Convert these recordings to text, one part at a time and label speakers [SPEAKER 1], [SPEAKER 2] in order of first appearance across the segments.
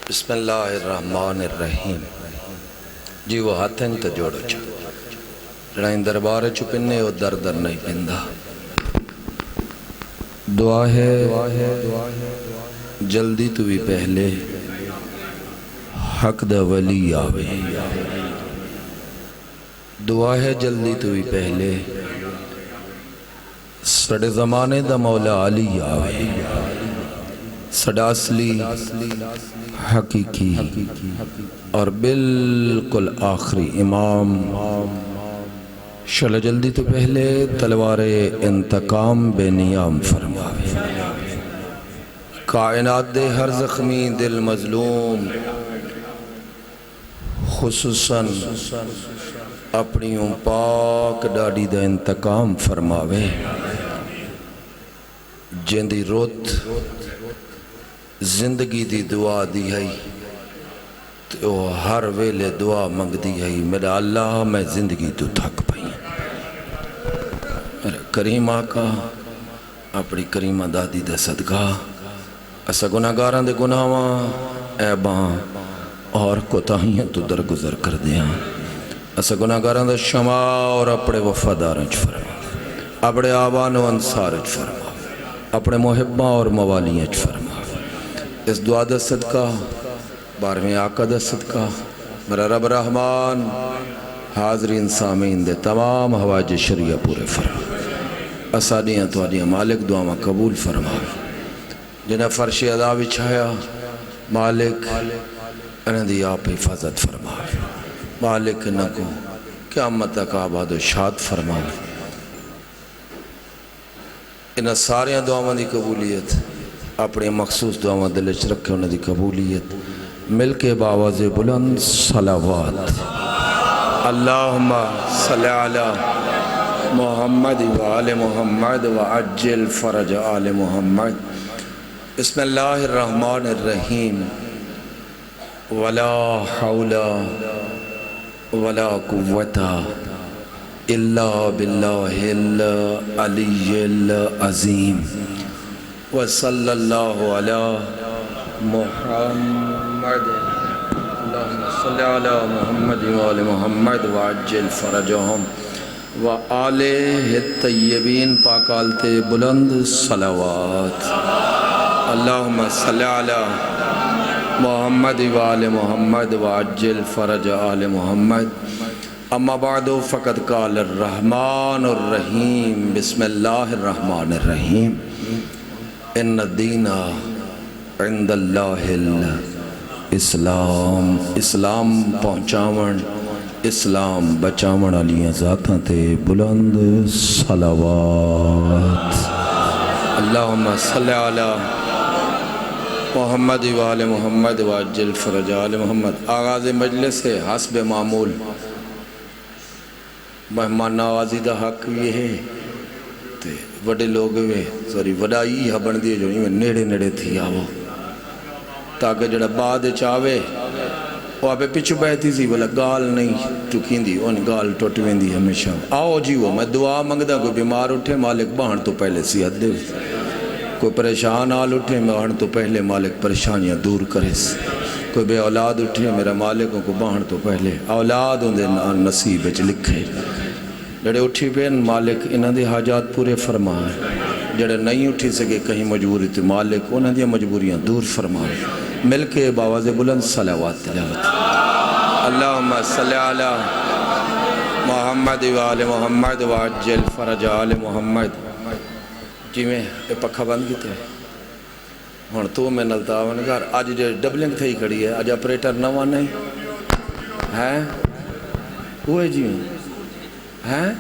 [SPEAKER 1] بسم اللہ الرحمن الرحیم جی وہ ہاتھیں تو جوڑو چھو جڑائیں دربار چھپنے وہ در در نہیں پندہ دعا ہے جلدی تو بھی پہلے حق دا ولی آوے دعا ہے جلدی تو بھی پہلے سڑے زمانے دا مولا علی آوے سڑا اصلی حقیقی اور بالکل آخری امام شل جلدی تو پہلے تلوار انتقام بے نیام فرماوے کائنات دے ہر زخمی دل مظلوم خصوصاً اپنی پاک ڈاڑی دا انتقام فرماوے جندی روت زندگی دی دعا دی ہے تو ہر ویلے دعا منگ دی ہے میرا اللہ میں زندگی تو تھک پئی میرا کریم آقا اپنی کریمہ دادی دے صدقہ اسا گناہگاراں دے گناہاں عیباں اور کوتاہیاں تو درگزر کر دیاں اسا گناہگاراں دے شمع اور اپنے وفاداراں چ فرما اپنے آبان و انصار چ فرما اپنے محباں اور موالیاں چ فرما اس دعا دا صدقہ بارہویں آقا دا صدقہ میرا رب رحمان حاضرین سامین دے تمام حوائج شریعہ پورے فرما اسانیاں توانیاں مالک دعاواں قبول فرما جنہیں فرش ادا بچھایا مالک انہیں دی آپ حفاظت فرما مالک نکو قیامت تک آباد و شاد فرما انہیں ساریاں دعاواں دی قبولیت اپنے مخصوص دعاواں دلچ رکھے انہیں دی قبولیت مل کے باواز بلند صلوات اللہم صلی علی محمد و آل محمد و عجل فرج آل محمد بسم اللہ الرحمن الرحیم ولا حول ولا قوة الا باللہ العلی العظیم وصلی اللہ علی محمد اللہم صلی علی محمد وآل محمد وعجل فرجہم وآلہ الطیبین پاکالت بلند صلوات اللہم صلی علی محمد وآل محمد وعجل فرج آل محمد اما بعد فقد قال الرحمن الرحیم بسم اللہ الرحمن الرحیم ان الدین عند اللہ الاسلام اسلام پہنچاون اسلام بچاون علیہ ذاتاں تے بلند صلوات اللہم صلی علی محمد وآل محمد وعجل فرج آل محمد آغاز مجلس ہے حسب معمول مہمان نوازی دا حق یہ ہے تے وڈے لوگ ہوئے سوری وڈائی ہاں بن دیئے جو ہی میں نیڑے نیڑے تھی آوو تاکہ جڑا بعد چاہوے وہ آپ پچھو بہتی سی بلا گال نہیں ٹکین دی ان گال ٹوٹوین دی ہمیشہ آؤ جی وہ میں دعا منگدہ کوئی بیمار اٹھے مالک بہن تو پہلے صحت دے کوئی پریشان آل اٹھے بہن تو پہلے مالک پریشانیاں دور کرے کوئی بے اولاد اٹھے میرا مالکوں کو بہن تو پہلے اولاد ان دے نصیب وچ لکھے جڑے اٹھی پین مالک انہاں دی حاجات پورے فرمائے جڑے نہیں اٹھی سکے کہیں مجبوری تھی مالک انہاں دی مجبوریاں دور فرمائے مل کے باواز بلند صلوات تلاوت اللہم صلی علی محمد وآل محمد وعجل فرج آل محمد جی میں پکھا بند کیتے ہیں ہون تو میں نلتاون گھر آج جو ڈبلنگ تھی کھڑی ہے آج اپریٹر نواں نہیں ہیں ہوئے جی میں ہیں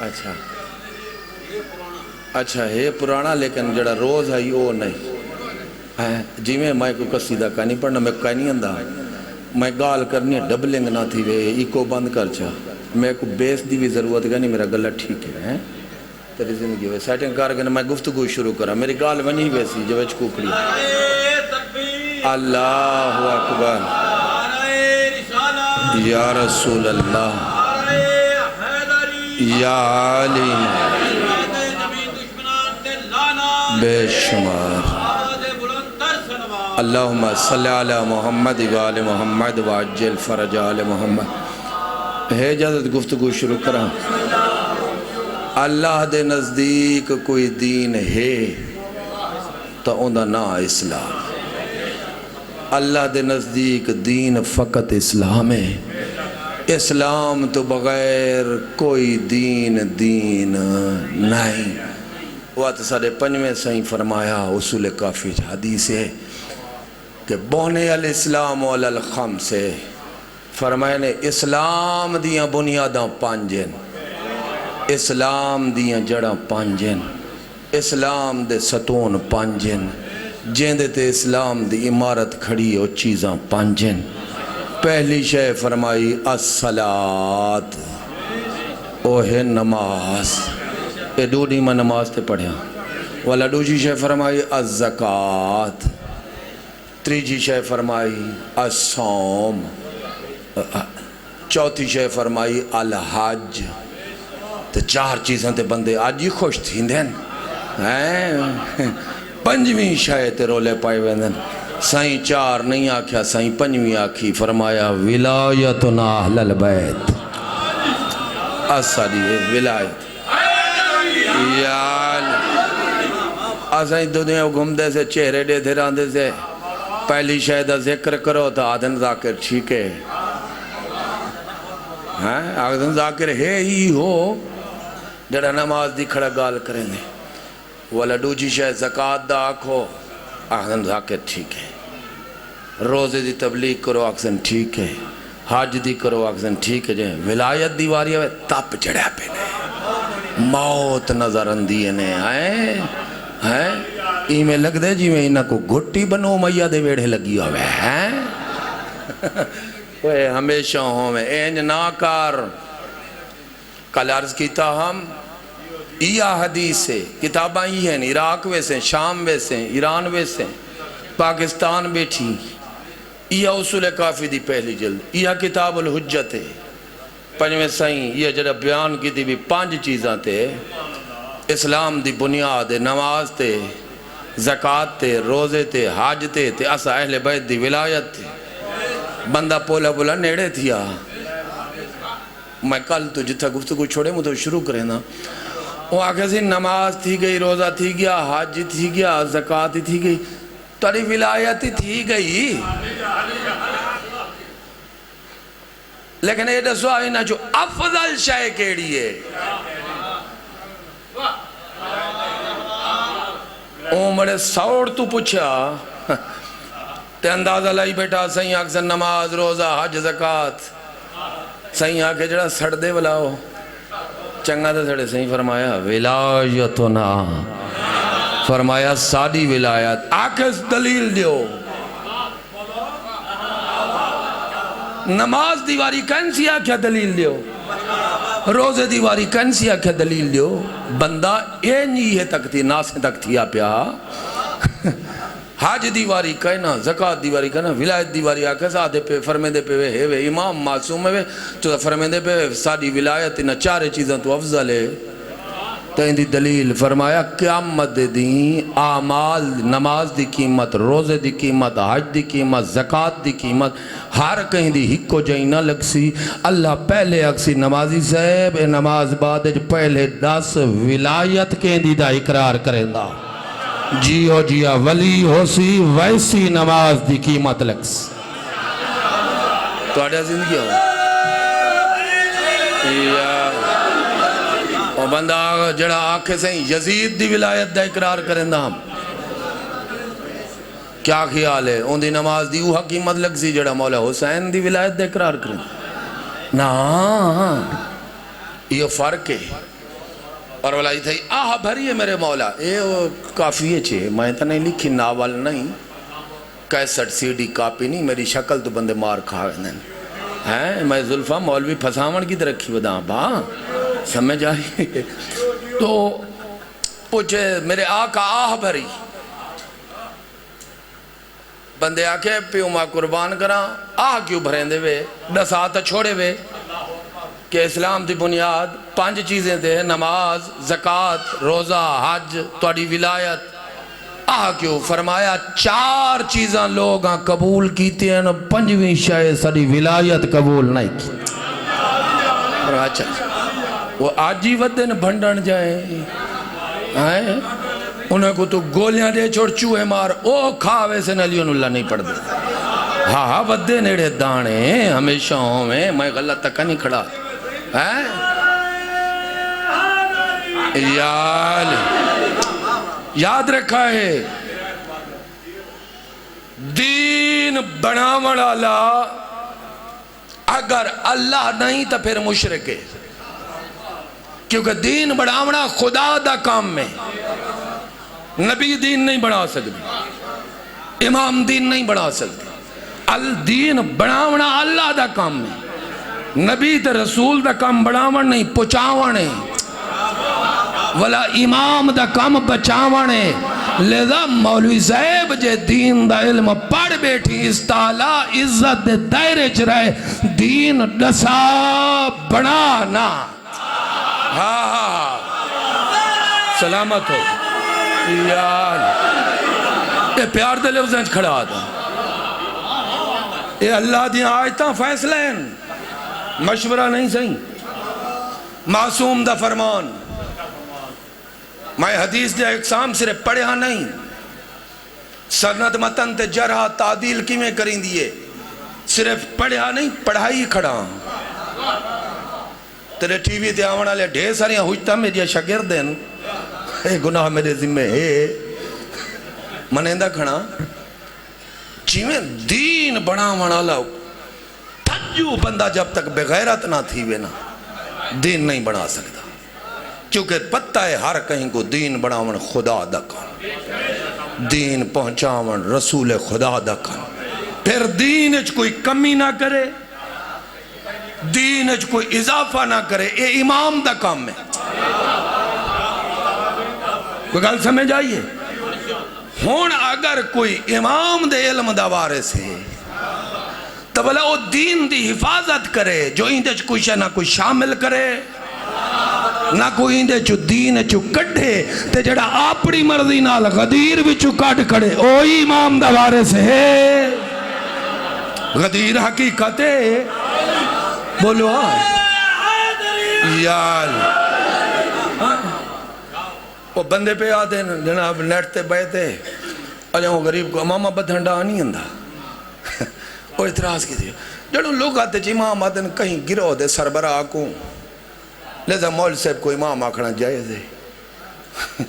[SPEAKER 1] اچھا اچھا ہے پرانا لیکن جڑا روز ہے وہ نہیں جی میں کوئی قصیدہ کا نہیں پڑھنا میں کہیں نہیں اندھا میں گال کرنی ہے ڈبلنگ نہ تھی وے ایکو بند کر چاہ میں کو بیس دی بھی ضرورت گا نہیں میرا گلہ ٹھیک ہے تیری زندگی ہوئے سیٹنگ کار کے میں گفتگو شروع کرا میری گال ونی ویسی جو وچ کوکڑی اللہ اکبر یا رسول اللہ یا علی بے شمار اللہم صلی علی محمد وآل محمد وعجل فرج آل محمد۔ ہے اجازت گفتگو شروع کرا۔ اللہ دے نزدیک کوئی دین ہے تو اندھا نا اسلام۔ اللہ دے نزدیک دین فقط اسلام ہے۔ اسلام تو بغیر کوئی دین نہیں۔ وقت سارے پنجویں سائیں فرمایا اصول کافی حدیث ہے کہ بونے الاسلام علی الخمس سے فرمایا نے اسلام دیاں بنیاداں پانجن، اسلام دیاں جڑاں پانجن، اسلام دے ستون پانجن، جیندے تے اسلام دی عمارت کھڑی او چیزاں پانجن۔ پہلی شے فرمائی الصلاۃ، او ہے نماز، اے ڈوڑی میں نماز تے پڑھیا۔ والا دوسری شے فرمائی الزکاۃ، تیجی شے فرمائی الصوم، چوتھی شے فرمائی الحج۔ تو چار چیزاں تے بندے آج ہی خوش تھیں دین، پنجویں شے تے رولے پائے ویندن۔ سائیں چار نہیں آکھیا، سائیں پنجویں آکھی، فرمایا ولایتنا اہل البیت، اصلی ولایت یال اسائیں دنیا گھومدے سے چہرے دے دے راندے سے پہلی شاید ذکر کرو تو آدھن ذاکر ٹھیک ہے، آدھن ذاکر ہے ہی ہو جڑا نماز دی کھڑا گال کریں دے۔ والا دوجی شاید زکاة دا آکھو، آدھن ذاکر ٹھیک ہے، روزے دی تبلیغ کرو آکھن ٹھیک ہے، حج دی کرو آکھن ٹھیک ہے، جائیں ولایت دیواری ہے تپ جڑا پہ نے موت نظر اندیے نے آئے ای میں لگ دے جی میں انہاں کو گھٹی بنو میہ دے ویڑے لگی ہوئے ہیں وہ ہمیشہ ہوں میں اینج ناکار۔ کل عرض کیتا ہم یہ حدیث ہے، کتاباں ہی ہیں، عراق ویسے شام ویسے ایران ویسے پاکستان بیٹھی، یہ اصول کافی دی پہلی جلد، یہ کتاب الحجت ہے۔ پنجویں سائیں یہ جڑا بیان کی دی بھی پانچ چیزاں تے، اسلام دی بنیاد نماز تے، زکاة تے، روزے تے، حج تے اسا اہل بیت دی ولایت تے۔ بندہ پولا بولا نیڑے تھیا، میں کل تو جتھا گفتگو چھوڑے مجھے شروع کریں نا، وہ آگے سے نماز تھی گئی، روزہ تھی گیا، حج تھی گیا، زکاة تھی گئی، تاری ولایت تھی گئی، لیکن یہ دسو آئینا جو افضل شے کیڑی ہے، عمر سوڑ تو پوچھا تے اندازہ لائی بیٹا سائیں آکھ نماز روزہ حج زکاة، سائیں آکھ جڑا سڑ دے بلاؤ چنگا دے سڑے، سائیں فرمایا ولایتنا، فرمایا ساڑی ولایت، آکھس دلیل دیو۔ نماز دیواری کنسی آکھیا دلیل دیو، روزے دیواری کنسی آکھیا دلیل دیو۔ بندہ اینی ہے تک تھی، ناسیں تک تھی آپیا، حج دیواری کہنا، زکاة دیواری کہنا، ولایت دیواری آکھا سادھے پہ فرمیدے پہ ہے وے امام معصوم ہے وے تو فرمیدے پہ ساڑی ولایت انہا چارے چیزاں تو افضل ہے۔ تو اندھی دلیل فرمایا قیامت دین اعمال، نماز دی قیمت، روزے دی قیمت، حج دی قیمت، زکاة دی قیمت ہر کہیں دی ہکو جائیں نہ لگ سی۔ اللہ پہلے اکسی نمازی صاحب اے نماز بعد پہلے 10 ولایت کہیں دی دا اقرار کریں دا، جیو جیا ولی ہو سی ویسی نماز دی قیمت لگ سی۔ تو آڑیا زندگی ہو اور بندہ جڑا آکھے سہیں یزید دی ولایت دا اقرار کریں دا ہم کیا خیال ہے؟ ان دی نماز دی اوہا قیمت لگ سی جڑا مولا حسین دی ولایت دا اقرار کریں نا، یہ فرق ہے۔ اور ولائی تھا آہ بھری ہے میرے مولا، اے کافی ہے چھے، میں تو نہیں لکھی ناول نہیں، کیسٹ سی ڈی کاپی نہیں، میری شکل تو بندے مار کھاوے نہیں، میں ظلفہ مولوی پھسامن کی درکھی بداں با سمجھ آئی۔ تو پوچھے میرے آقا آہ بھری، بندے آکے پیو ماں قربان کرا، آہ کیوں بھریں دے وے، 10 آتا چھوڑے وے کہ اسلام دی بنیاد 5 چیزیں دے، نماز، زکاة، روزہ، حج، توڑی ولایت۔ کیوں فرمایا 4 چیزاں لوگ قبول کیتے ہیں 5ویں شے ساری ولایت قبول نہیں کی اچھا وہ آج ہی ودن بھنڈن جائیں انہیں کو تو گولیاں دے چھوڑ چوہے مار او کھاوے سے نلیون اللہ نہیں پڑھ دے ہاں ودے نیڑے دانے ہمیشہ ہوئے میں غلط تک نہیں کھڑا یاد رکھا ہے دین بناون والا اگر اللہ نہیں تو پھر مشرک ہے کیونکہ دین بناونا خدا دا کام میں نبی دین نہیں بنا سکتے امام دین نہیں بنا سکتے الدین بناونا اللہ دا کام میں نبی تے رسول دا کام بناون نہیں پچاونے ولا امام دا کام بچاونے لذا مولوی صاحب جے دین دا علم پڑھ بیٹھی استعلا عزت دے دائرے چ رہے دین ڈسا بنانا ہاں سلامت ہو یار یہ پیار دے لفظیں کھڑا دا یہ اللہ دیاں آیتاں فیصلہ ہیں مشورہ نہیں صحیح معصوم دا فرمان میں حدیث دے اقسام صرف پڑھا نہیں سند متن تے جرح تعدیل کی میں کریں دیئے صرف پڑھا نہیں پڑھائی کھڑا تیرے ٹی وی تے آونا لے ڈھیر ساریاں ہوجتا میری شاگردن اے گناہ میرے ذمہ ہے منیندہ کھڑا چیویں دین بنا ونا لاؤ تجو بندہ جب تک بغیرت نہ تھی وے نا دین نہیں بنا سکتا کیونکہ پتہ ہے ہر کہیں کو دین بناون خدا دا کام دین پہنچاون رسول خدا دا کام پھر دین اچھ کوئی کمی نہ کرے دین اچھ کوئی اضافہ نہ کرے اے امام دا کام میں کوئی گل سمجھ آئیے ہون اگر کوئی امام دے علم دا وارث ہے تو بھلا وہ دین دی حفاظت کرے جو اندے کوئی شے نہ کوئی شامل کرے نہ کوئی اندے چو دین چو کٹھے تے جڑا اپنی مرضی نال غدیر بھی چو کٹ کڑے اوہی امام دا وارث ہے غدیر حقیقت ہے بولو یار وہ بندے پہ آتے ہیں جناب نیٹ تے بیٹھے اجاں وہ غریب کو امامہ بدھنڈا نہیں اندھا وہ اعتراض کی تھی جڑوں لوگ آتے چی امام آتے ہیں کہیں گرو دے سربراہ کو لہذا مول صاحب کو امام آکھنا جائز ہے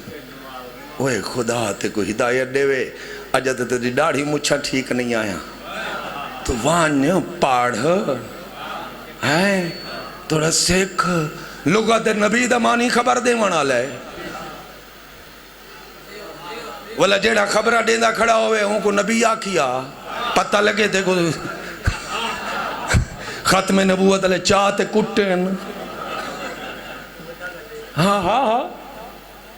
[SPEAKER 1] وہ خدا آتے کو ہدایت دے وے اجا تے تیری ڈاڑھی مچھا ٹھیک نہیں آیا تو وہاں پاڑھ تھوڑا سکھ لوگ آتے نبی دا مانی خبر دے وہاں لے والا جیڑا خبرہ دیندہ کھڑا ہوئے ہوں کو نبی آکھیا پتہ لگے تھے کو ختم نبوت علیہ چاہتے کٹن ہاں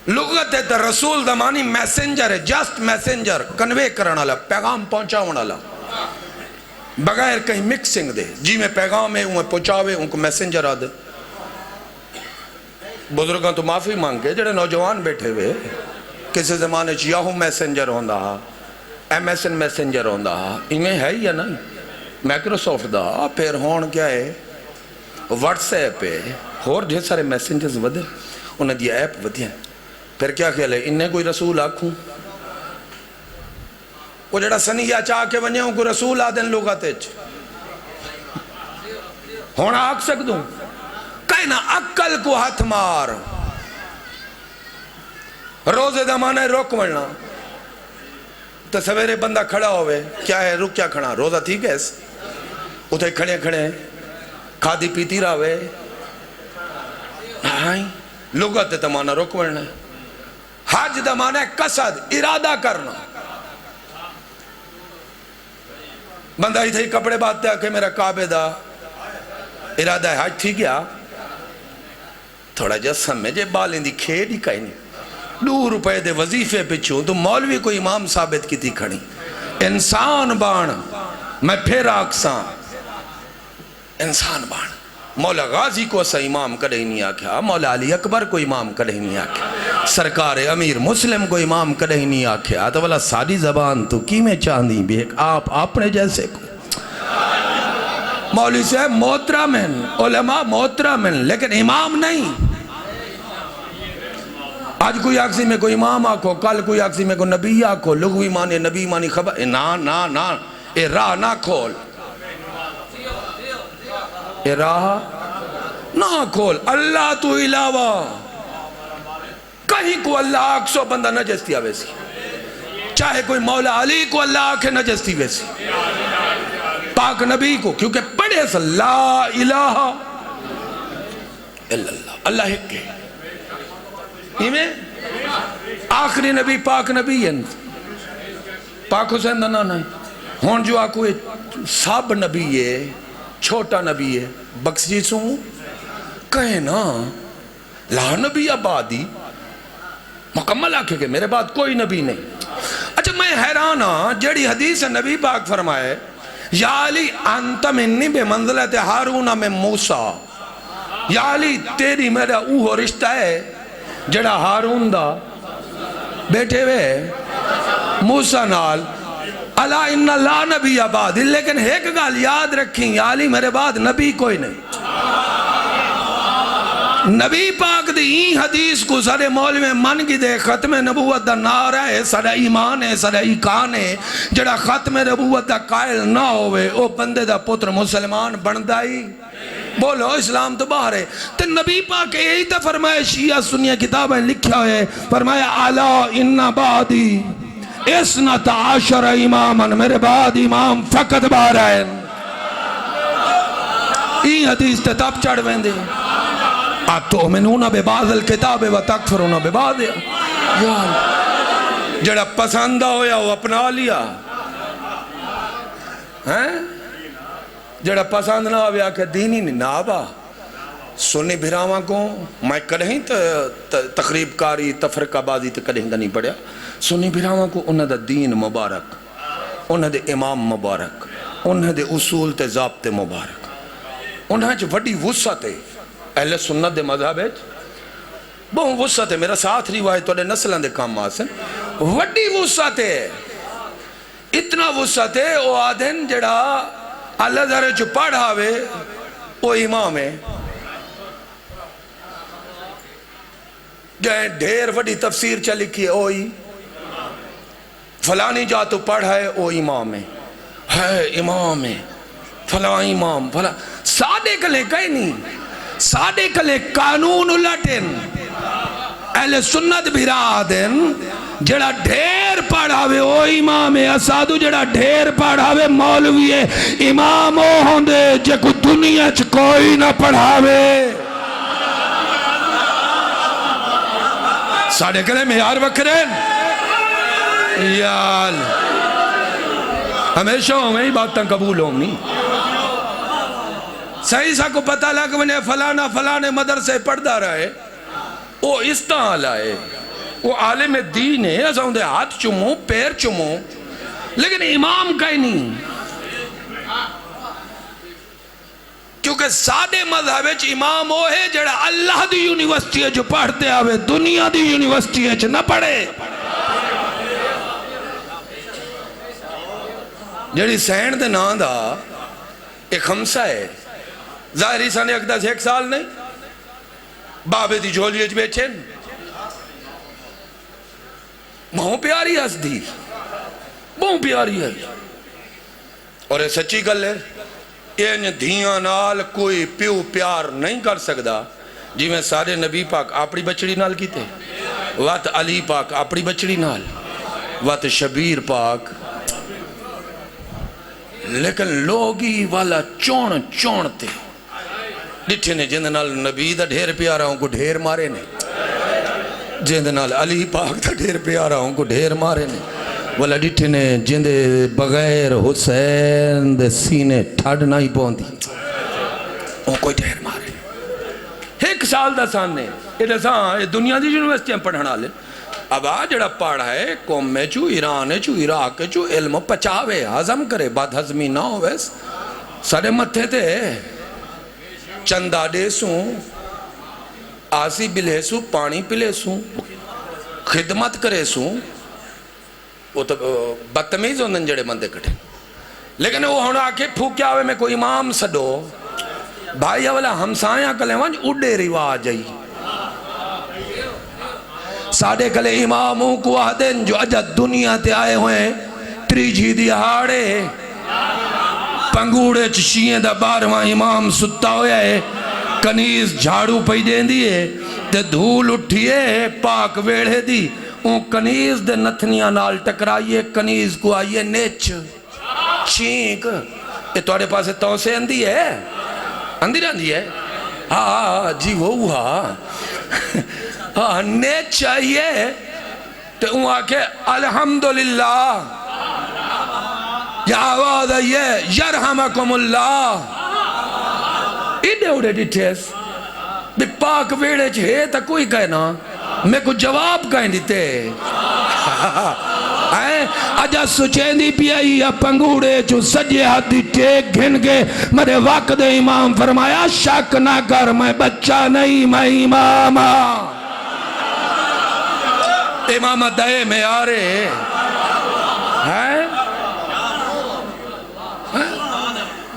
[SPEAKER 1] لغت ہے رسول دمانی میسنجر ہے جسٹ میسنجر کنوے کرنا لگا پیغام پہنچا ہونا لگا بغیر کہیں مکسنگ دے جی میں پیغام ہے انہیں پہنچاوے ان کو میسنجر آدھے بزرگاں تو معافی مانگے جڑے نوجوان بیٹھے ہوئے کسی زمانے یاہو میسنجر ہوندہ ایم ایس این میسنجر ہوندہ انہیں ہے یا نہیں مائکروسافٹ دا پھر ہون کیا ہے واٹس ایپ ہے اور ڈھیر سارے میسنجرز ودے انہیں دیا ایپ ودیا پھر کیا خیال ہے انہیں کوئی رسول آکھوں وہ جڑا سنیہ چاہ کے بنیا ہوں کوئی رسول آدھیں لوگ آتے ہونا آکھ سکتوں کہنا عقل کو ہاتھ مار روزے دمانے روک مرنا تو سویرے بندہ کھڑا ہوئے کیا ہے رک کیا کھڑا روزہ تھی کیس اتھے کھڑے کھڑے کھادی پیتی راوے لوگا تے دمانا روک مرنا حج دمانا قصد ارادہ کرنا بندہ ہی تھے کپڑے بات دیا کہ میرا کعبے دا ارادہ ہے حج تھی گیا تھوڑا جسم میں جے بالیں دی کھیڑ ہی کہیں نہیں 2 روپے دے وظیفے پچھوں تو مولوی کو امام ثابت کی تھی کھڑی انسان بان میں پھر آکساں انسان بان مولا غازی کو اسا امام کدے نہیں آکھیا، مولا علی اکبر کو امام کدے نہیں آکھیا، سرکار امیر مسلم کو امام کدے نہیں آکھیا، تو والا ساری زبان تو کی میں چاندی بھی ایک آپ اپنے جیسے کو مولوی صاحب محترم ہیں، علماء محترم ہیں، لیکن امام نہیں۔ آج کوئی آکسی میں کوئی امام آکھو، کل کوئی آکسی میں کوئی نبی آکھو، لغوی مانے نبی مانی خبر، نا اے راہ نہ کھول، اے راہ نہ کھول، اللہ تو علاوہ کہیں کو اللہ آکسو بندہ نجستی آویسی، چاہے کوئی مولا علی کو اللہ آکھے نجستی ویسی، پاک نبی کو، کیونکہ پڑھے سے لا الہ الا اللہ، اللہ ایک کے میں آخری نبی پاک نبی ہے، پاک حسین دنا نہیں ہون جو آکو سب نبی ہے، چھوٹا نبی ہے، بخشی سوں کہیں نا لا نبی آبادی مکمل آکھے کہ میرے بعد کوئی نبی نہیں۔ اچھا میں حیران ہاں جیڑی حدیث نبی پاک فرمائے یا علی انت منی بے منزلت ہارون میں موسیٰ، یا علی تیری میرا اوہ رشتہ ہے جڑا ہارون دا بیٹھے ہوئے موسیٰ نال، اللہ ان لا نبی آباد، لیکن ایک گال یاد رکھیں یا علی میرے بعد نبی کوئی نہیں۔ نبی پاک دی این حدیث کو سارے مول میں من کی دے ختم نبوت دا نعرہ ہے، سارا ایمان ہے، سارا ایکان ہے، جڑا ختم نبوت دا قائل نہ ہوئے او بندے دا پتر مسلمان بندائی، بولو اسلام تو باہر ہے۔ تو نبی پاک یہی تا فرمائے، شیعہ سنیہ کتابیں لکھا ہے، فرمایا اعلیٰ ان بعدی اسنت عشر اماما، میرے بعد امام فقط 12 ہیں۔ این حدیث تے تب چڑھ ویندے اتؤمنون ببعض الکتاب وتکفرون ببعض، جڑا پسندہ ہویا وہ اپنا لیا، جڑا پسند نہ ہویا کہ دینی نہیں نابا۔ سنی بھراواں کو میں کدہیں تقریب کاری تفرقہ بازی تو کدہیں نہیں پڑھیا، سنی بھراواں کو انہاں دا دین مبارک، انہاں دے امام مبارک، انہاں دے اصول تے ضابطے مبارک، انہاں چ وڈی وسعت ہے، اہل سنت دے مذہب ہے بہت وسعت ہے، میرا ساتھ روایت توڑے نسلان دے کام آسن، وڈی وسعت ہے، اتنا وسعت ہے او آدھن جڑا اللہ ذرے جو پڑھاوے او امام ہے، جائیں ڈھیر وڈی تفسیر چلی کی اوئی فلانی جا تو پڑھائے او امام ہے امام ہے فلاں امام فلاں، سادے کلے کہیں نہیں، سادے کلے قانون الٹن، اہل سنت بھیرا آدن جڑا ڈھیر پڑھاوے او امام ہے، اسادو جڑا ڈھیر پڑھاوے مولوی ہے، امام او ہوندے جے کو دنیا چ کوئی نہ پڑھاوے۔ ساڑھے کلے میں یار وکرین یال ہمیشہ ہمیں ہی باتاں قبول ہوں نہیں، صحیح سا کو پتہ لگ ونے فلانا فلانے مدرسے پڑھدا رہے، او اس طرح لائے، وہ عالم دین ہے، ایسا ہوندے ہاتھ چمو پیر چمو، لیکن امام کا ہی نہیں، کیونکہ سادے مذہب امام وہ ہے جڑا اللہ دی یونیورسٹی ہے جو پڑھتے آوے، دنیا دی یونیورسٹی ہے جو نہ پڑھے، جڑی سینڈ دے نام دا ایک خمسہ ہے، ظاہری سانے اکدہ سے 1 سال نہیں، بابے دی جھولی اچ بیچھیں، بہت پیاری ہس دی، بہت پیاری ہے، اور یہ سچی گل ہے، این دھیاں نال کوئی پیو پیار نہیں کر سکدا، جی میں سارے نبی پاک اپنی بچڑی نال کیتے، وات علی پاک اپنی بچڑی نال، وات شبیر پاک، لیکن لوگی والا چون تے ڈٹھے نے جن نال نبی دا ڈھیر پیارا ہوں کو ڈھیر مارے نے، جن نال علی پاک دا ڈھیر پیارا ہوں کو ڈھیر مارے نے، والا ڈٹھے نے جن دے بغیر حسین دے سینے ٹھاڑ نہ ہی پوندی، وہ کوئی ڈھیر مارے 1 سال دا سانے، یہ دنیا دی یونیورسٹیاں پڑھنا لے، اب جڑا پڑھا ہے قوم میں چو ایران چو عراق چو علم پچاوے ہضم کرے، بات ہضمی نہ ہوئے سارے متھے تے چندہ دے سوں آسی بلے سوں پانی پلے سوں خدمت کرے سوں وہ تو بدتمیز ہوندن جڑے بندے کٹھے لیکن وہ ہونا آکے پھوکیا ہوئے میں کوئی امام سڈو بھائی اولا ہمسایاں کلے ونج اڈے رواج آئی ساڑھے کلے اماموں کو آدن جو اجا دنیا تے آئے ہوئے تریجی دیہاڑے پنگوڑے چشیئیں دا بارواں امام ستا ہویا ہے کنیز جھاڑو پہی دیں دیئے تے دھول اٹھئے پاک ویڑھے دی اون کنیز دے نتھنیاں نال ٹکرائیے کنیز کو آئیے نیچ چھینک یہ توڑے پاسے تو سے اندھی ہے اندھی رہندی ہے ہاں جی وہ ہاں نیچ چاہیے تے اون آکے الحمدللہ یا آواز آئیے یرحمکم اللہ ایڈے اڑے ڈیٹھیس بھی پاک ویڑے چھے تا کوئی کہنا میں کو جواب کہیں دیتے اجا سچیں دی پیائی یا پنگوڑے چو سجے ہاتھی ٹیک گھن کے میرے وقت امام فرمایا شک نہ کر میں بچہ نہیں میں امام امام دائے میں آرے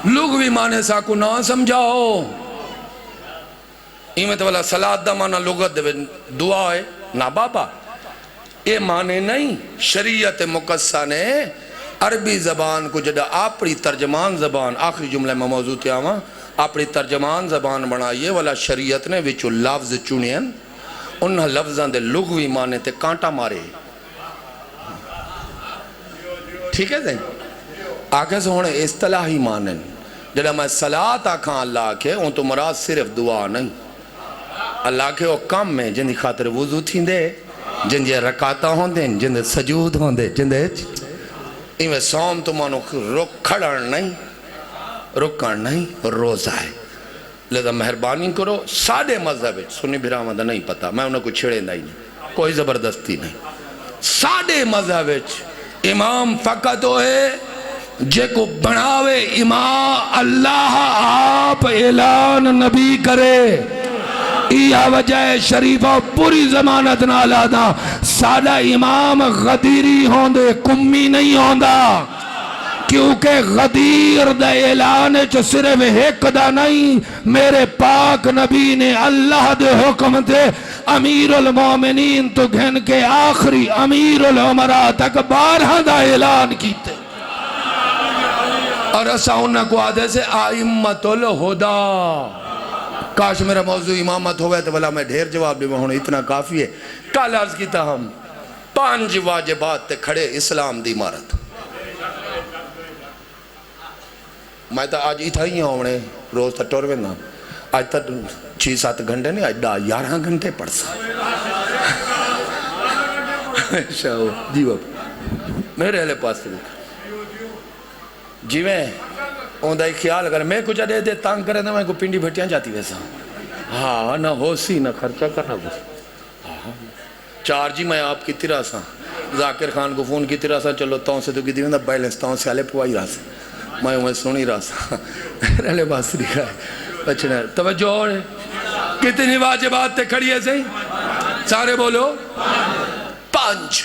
[SPEAKER 1] لوگ بھی مانے ساکو نہ سمجھاؤ ایمت والا صلاة دا مانا لغت دے دعا ہے نا بابا یہ مانے نہیں شریعت مقصہ نے عربی زبان کو جڑا اپنی ترجمان زبان آخری جملے میں موضوع تھے آواں اپنی ترجمان زبان بنائیے والا شریعت نے وچو لفظ چونین انہا لفظاں دے لغوی مانے تے کانٹا مارے ٹھیک ہے زین آگے سے ہونے اصطلاحی مانن جڑا میں صلاة آکھاں اللہ کے ان تو مراد صرف دعا نہیں اللہ کے وہ کام میں جن دی خاطر وضو تھیں دے جن دی رکاتا ہوں دے جن دی سجود ہوں دے جن دی ایمیں سوم تو مانو رکھڑ نہیں رکھڑ نہیں روزہ ہے لذا مہربانی کرو ساڑھے مذہب سنی بھرامہ دا نہیں پتا میں انہوں کو چھڑے نہیں کوئی زبردستی نہیں ساڑھے مذہب امام فقط ہوئے جے کو بناوے امام اللہ آپ اعلان نبی کرے یہ وجہ شریفہ پوری زمانت نالا دا سادہ امام غدیری ہوں دے کمی نہیں ہوں دا کیونکہ غدیر دا اعلان چو صرف ایک دا نہیں میرے پاک نبی نے اللہ دے حکم دے امیر المومنین تو گھن کے آخری امیر العمرہ تک 12 دا اعلان کیتے اور ایسا انہوں کو آدھے سے آئمت الہدا کاش میرا موضوع امامت ہوئے تو بلا میں ڈھیر جواب دے ہونے اتنا کافی ہے کال عرض کیتا ہم 5 واجبات تے کھڑے اسلام دی عمارت میں تا آج اتھا ہی ہونے روز تا ٹور وینا آج تا 6-7 گھنٹے نہیں آج 11 گھنٹے پڑھ سا جی بابا میرے اہلے پاس سے جی میں اوندہ ایک خیال اگر میں کچھ دے تانگ کرے نا میں کو پنڈی بھٹیاں جاتی ویسا ہاں نہ ہو سی نہ خرچہ کرنا بس چارجی میں آپ کی طرح سا ذاکر خان کو فون کی طرح سا چلو تاؤں سے تو کی دیوندہ بیلنس تاؤں سے آلے پوائی رہا سا میں سنی رہا سا رہلے باس رکھا ہے اچھا توجہ اور ہے کتنی واجبات تے کھڑی ہے سے سارے بولو 5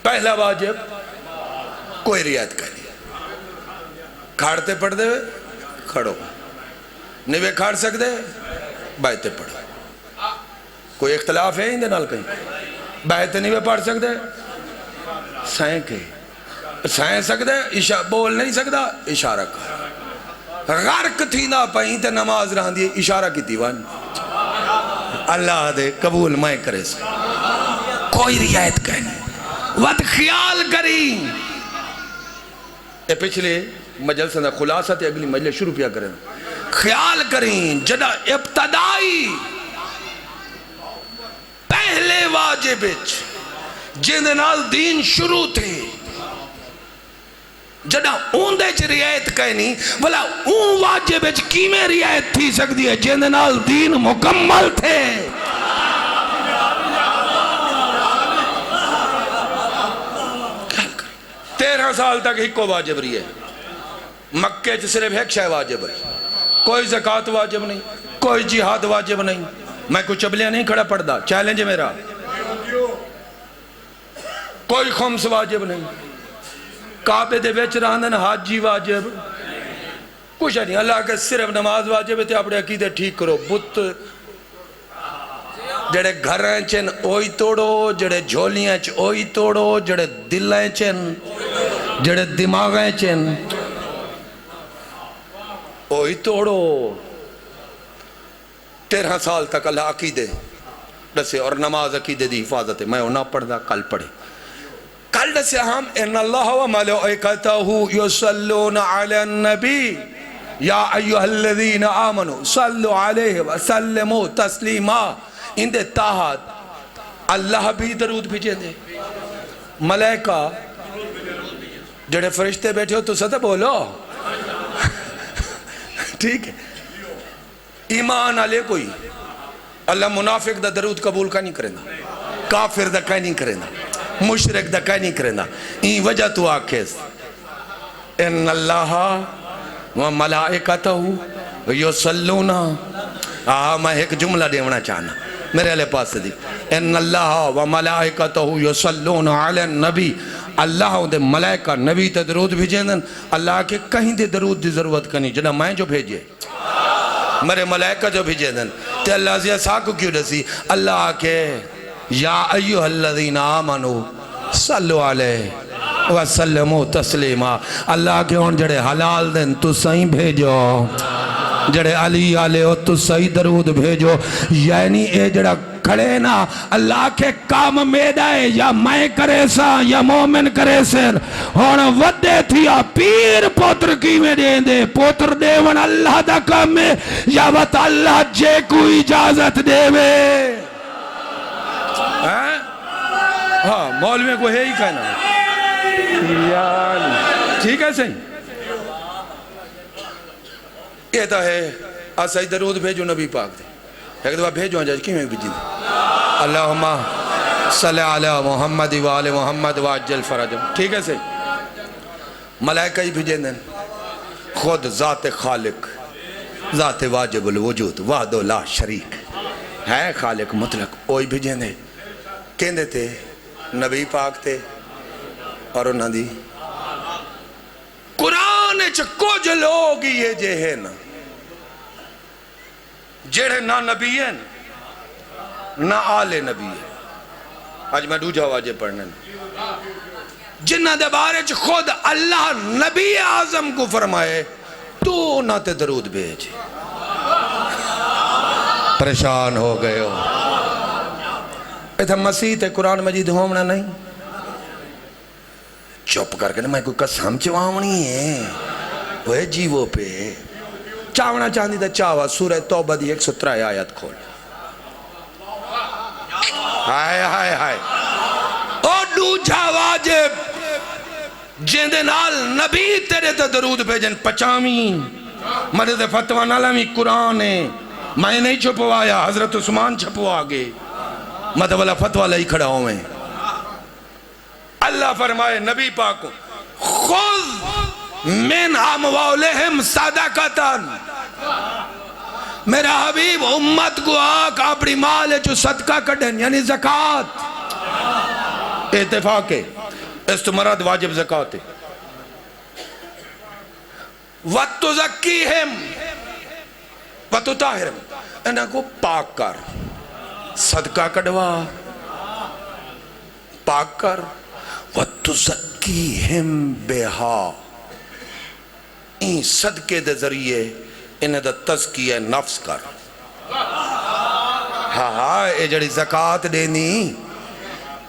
[SPEAKER 1] پہلا واجب کوئی رعایت کر لیا کھاڑتے پڑھ دے کھڑو نوے کھاڑ سک دے بائتے پڑھو کوئی اختلاف ہے اندے نال کہیں بائتے نوے پڑھ سک دے سائیں کے سائیں سک دے بول نہیں سکتا اشارہ کر غرق تھی نہ پہیں تے نماز رہاں دیئے اشارہ کی دیوان اللہ دے قبول میں کرے سے کوئی رعایت کہنے وقت خیال کریں یہ پچھلے مجلس اندر خلاصہ تے اگلی مجلس شروع پیا کریں خیال کریں جڑا ابتدائی پہلے واجب جن نال دین شروع تھے جڑا اون دے چ رعایت کہنی بلا اون واجب کی میں رعایت تھی سکتی ہے جن نال دین مکمل تھے 13 سال تک ہی کو واجب رہی ہے مکہ چ صرف ایک شے واجب ہے کوئی زکوٰۃ واجب نہیں، کوئی جہاد واجب نہیں، میں کوئی چبلیاں نہیں کھڑا پڑھدا، چیلنج میرا، کوئی خمس واجب نہیں، کعبے دے وچ رہندن حاجی واجب کچھ نہیں، اللہ کے صرف نماز واجب ہے تے اپنے عقیدے ٹھیک کرو، بت جڑے گھریں چن اوئی توڑو، جڑے جھولیاں چ اوئی توڑو، جڑے دلیں چن جڑے دماغیں چن اوئی توڑو۔ 13 سال تک اللہ عقیدے دسے اور نماز عقیدے دی حفاظت ہے، میں نہ پڑھدا کل پڑھے، کل دسے ہم ان اللہ و ملائکتہ یصلون علی النبی یا ایہا الذین آمنوا صلو علیہ وسلموا تسلیما، ان دے تحت اللہ بھی درود بھیجے دے، ملائکہ جڑے فرشتے بیٹھے ہو تو ستے بولو ٹھیک ہے، ایمان علیہ کوئی اللہ منافق دا درود قبول کا نہیں کرنا، کافر دا کا نہیں کرنا، مشرک دا کا نہیں کرنا، این وجہ تو آکھیس ان اللہ و ملائکتہ یصلون، میں ایک جملہ دیونا چاہنا میرے علیہ پاس دی، ان اللہ و ملائکتہ یصلون علی النبی، اللہ دے ملائکہ نبی تے درود بھیجیں دن، اللہ کے کہیں دے درود دی ضرورت کنی جنہ میں جو بھیجے میرے ملائکہ جو بھیجیں دن، تے اللہ زیادہ ساکو کیوں دسی، اللہ کے یا ایوہ الذین آمنوا صلو علیہ وسلموا تسلیما، اللہ کے ان جڑے حلال دن تو صحیح بھیجو، جڑے علی آلے ہو تو صحیح درود بھیجو، یعنی اے جڑا کھڑے نا اللہ کے کام میدائے یا میں کرے سا یا مومن کرے سن، اور ودے تھیا پیر پوتر کی میں دے دے، پوتر دے ون اللہ دا کام میں یا وط اللہ جے کوئی اجازت دے وے، ہاں مولوی کو ہے ہی کہنا ٹھیک ہے صحیح، یہ تو ہے آسائی درود بھیجو نبی پاک دے، ایک دفعہ بھیجو آجاج کی میں بھیجی دے، اللہم صلی علی محمد و آل محمد و عجل فرجم، ٹھیک ہے صحیح، ملائکہ ہی بھیجیں دیں، خود ذات خالق، ذات واجب الوجود، وحد لا شریک ہے، خالق مطلق، اوہی بھیجیں دیں، کہندے تھے نبی پاک تھے اور انہاں دی قرآن چ کچھ لوگ یہ جے ہیں نا جڑے نہ نبی ہیں نہ آل نبی ہیں، آج میں دوجہ واجے پڑھنے جنہ دے بارے چ خود اللہ نبی اعظم کو فرمائے تو نہ تے درود بھیج، پریشان ہو گئے ہو، ایتھا مسیح تے قرآن مجید ہومنا نہیں، چپ کر کے نا میں کوئی قسم چواؤنی ہے وہ جیووں پہ چاونا چاندی دا چاوا سورہ توبہ دی 113 آیت کھول، ہائے ہائے ہائے، او دوجھا واجب جیندے نال نبی تیرے تے درود بھیجن، 50ویں مدد فتوہ نالامی قرآن ہے، میں نہیں چھپوایا، حضرت عثمان چھپوا گے، مدد والا فتوہ لئی کھڑا ہوئے، اللہ فرمائے نبی پاک کو خذ من اموالہم صدقتاً، میرا حبیب امت کو آکھ اپنی مال جو صدقہ کڑھن یعنی زکاة، اتفاق ہے اس تو مراد واجب زکاة ہے، وَتُزَكِّيهِمْ وَتُطَاهِرِمْ، انہاں کو پاک کر، صدقہ کڑھوا پاک کر، وَتُزَكِّيهِمْ بِهَا، این صدقے دے ذریعے انہیں دا تزکیہ نفس کر، ہاں اے جڑی زکاة دینی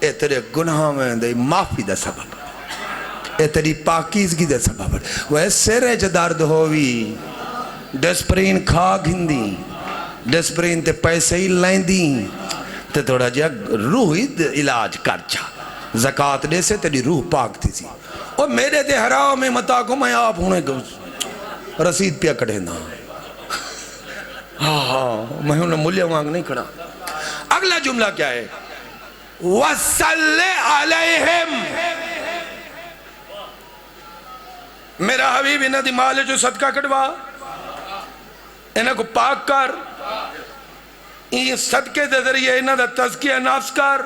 [SPEAKER 1] اے تیرے گناہ میں دے معافی دا سبب، اے تیری پاکیزگی دا سبب، وہ سرے جا درد ہوئی ڈسپرین کھا گھندی، ڈسپرین تے پیسے ہی لائن دی تے تھوڑا جا روحی علاج کر چا، زکاة دے سے تیری روح پاک تھی سی، اور میرے دے حرام میں متا کو میں آپ ہونے رسید پیا کڑھے نا، ہاں میں انہیں ملیہ مانگ نہیں کھڑا، اگلا جملہ کیا ہے وَصَلِّ عَلَيْهِمْ، میرا حبیب انہ دی مال جو صدقہ کڑوا انہاں کو پاک کر، این صدقے دے ذریعے انہاں دا تزکیہ نفس کر،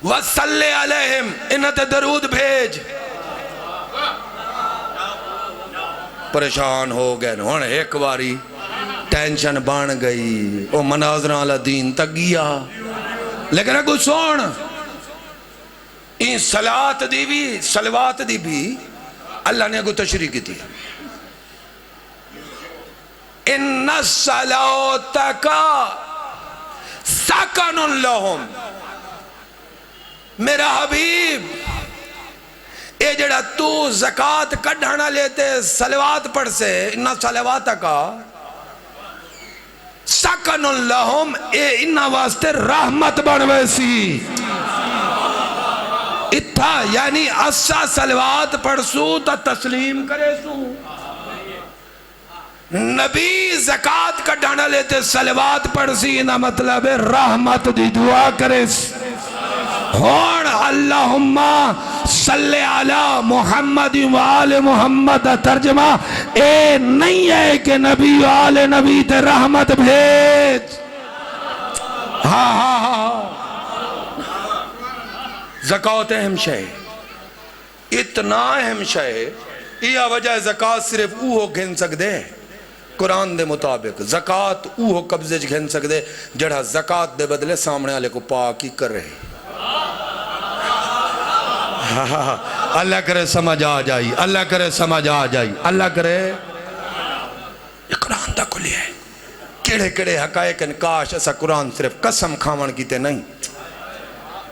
[SPEAKER 1] وَصَلِّ عَلَيْهِمْ انہاں تے درود بھیج۔ پریشان ہو گئے ہن ایک باری ٹینشن بن گئی، او مناظرہ علی دین تک گیا، لیکن اگو سون این صلات دی بھی صلوات دی بھی اللہ نے اگو تشریح کی تھی، ان الصلاۃ سکن لہم، میرا حبیب اے جڑا تو زکاة کڈھانا لیتے صلوات پڑھ سے، انہا صلوات کا سکن لہم، اے انہا واسطے رحمت بنوے سی اتھا، یعنی اسا صلوات پڑھ سو تا تسلیم کرے سو، نبی زکاة کڈھانا لیتے صلوات پڑھ سی، انہا مطلب ہے رحمت دی دعا کرے سی۔ ہون اللہم صلی علی محمد و آل محمد ترجمہ اے نہیں ہے کہ نبی و آل نبی تے رحمت بھیج، ہاں ہاں ہاں، زکاة اہم شے، اتنا اہم شے، یہ وجہ زکاة صرف اوہ گھن سک دے قرآن دے مطابق، زکاة اوہ قبضے گھن سک دے جڑا زکاة دے بدلے سامنے والے کو پاکی کر رہے۔ اللہ کرے سمجھ آ جائی، اللہ کرے سمجھ آ جائی، اللہ کرے یہ قرآن دا کلی ہے، کڑے کڑے حقائق انکاش، اسا قرآن صرف قسم کھاون کیتے نہیں،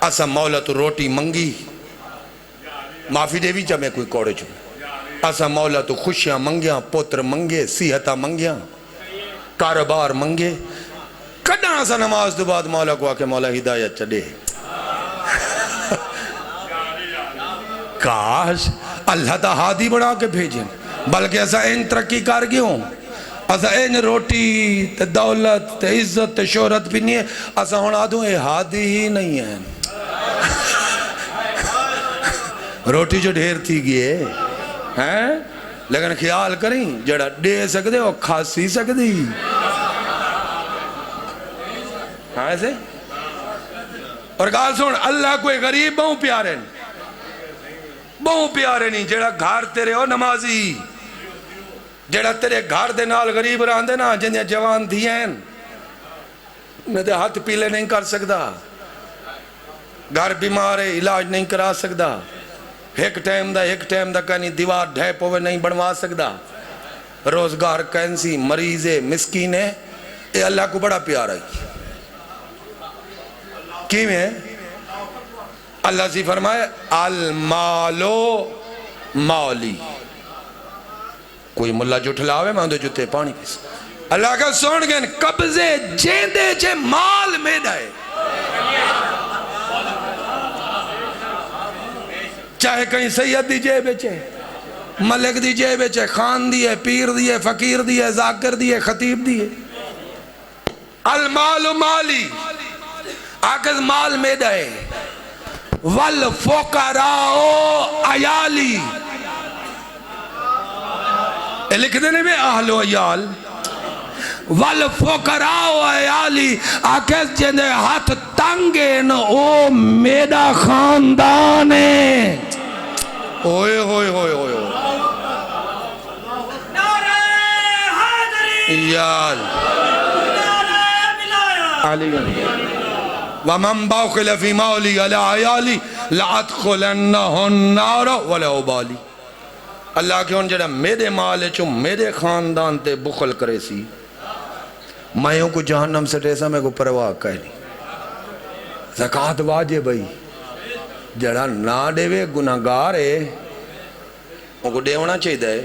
[SPEAKER 1] اسا مولا تو روٹی منگی معافی دے بھی چاہے کوئی کوڑے چھو، اسا مولا تو خوشیاں منگیاں، پوتر منگے، صحتہ منگیاں، کاروبار منگے، کڈنا اسا نماز دو بعد مولا کو آکے مولا ہدایت چڑے، کاش اللہ تا ہادی بڑھا کے بھیجیں، بلکہ ایسا این ترقی کر گئوں، ایسا این روٹی تے دولت تے عزت تے شہرت بھی نہیں ہے، ایسا ہونا دوں اے ہادی ہی نہیں ہے، روٹی جو ڈھیر تھی گئے ہیں، لیکن خیال کریں جڑا دے سکتے ہو کھا سی سکتی، ہاں ایسے اور کہا سن اللہ کوئی غریب بہوں پیارے نہیں، بہوں پیارے نہیں، جڑا گھر تیرے ہو نمازی، جڑا تیرے گھر دے نال غریب رہن دے نا، جنہیں جوان دھییں میں دے ہاتھ پیلے نہیں کر سکتا، گھر بیمارے علاج نہیں کرا سکتا، ایک ٹائم دا کہنی دیوار ڈھیپ ہوئے نہیں بنوا سکتا، روزگار کینسی مریضے مسکینے، اے اللہ کو بڑا پیارا ہے، کی میں اللہ سے فرمائے المالو مولی، کوئی ملہ جھٹلاوے میں اندھے جتے پانی پیس، اللہ کا سون گئن قبضے جیندے جے مال میں دائے، چاہے کہیں سید دی جے بیچے، ملک دی جے بیچے، خان دیئے، پیر دیئے، فقیر دیئے، ذاکر دیئے، خطیب دیئے، المالو مالی، آکس مال میں دائے، والفقراء عیالی، لکھ دینے میں اہل و عیال، والفقراء عیالی، آکس جندے ہاتھ تنگین او میرا خاندان ہے، اوئے ہوئے ہوئے ہوئے نعرہ حیدری عیال علی وَمَنْ بَوْخِلَ فِي مَوْلِي عَلَىٰ عَيَالِي لَأَدْخُلَنَّهُ النَّارَ وَلَا اُبَالِي، اللہ کے ان جڑا میرے مال چو میرے خاندان تے بخل کرے سی، مائیوں کو جہنم سے ٹیسا میں کو پرواہ کہہ نہیں، زکاة واجب بھئی، جڑا نہ دیوے گناہگار ہے، ان کو دیونا چاہی دے،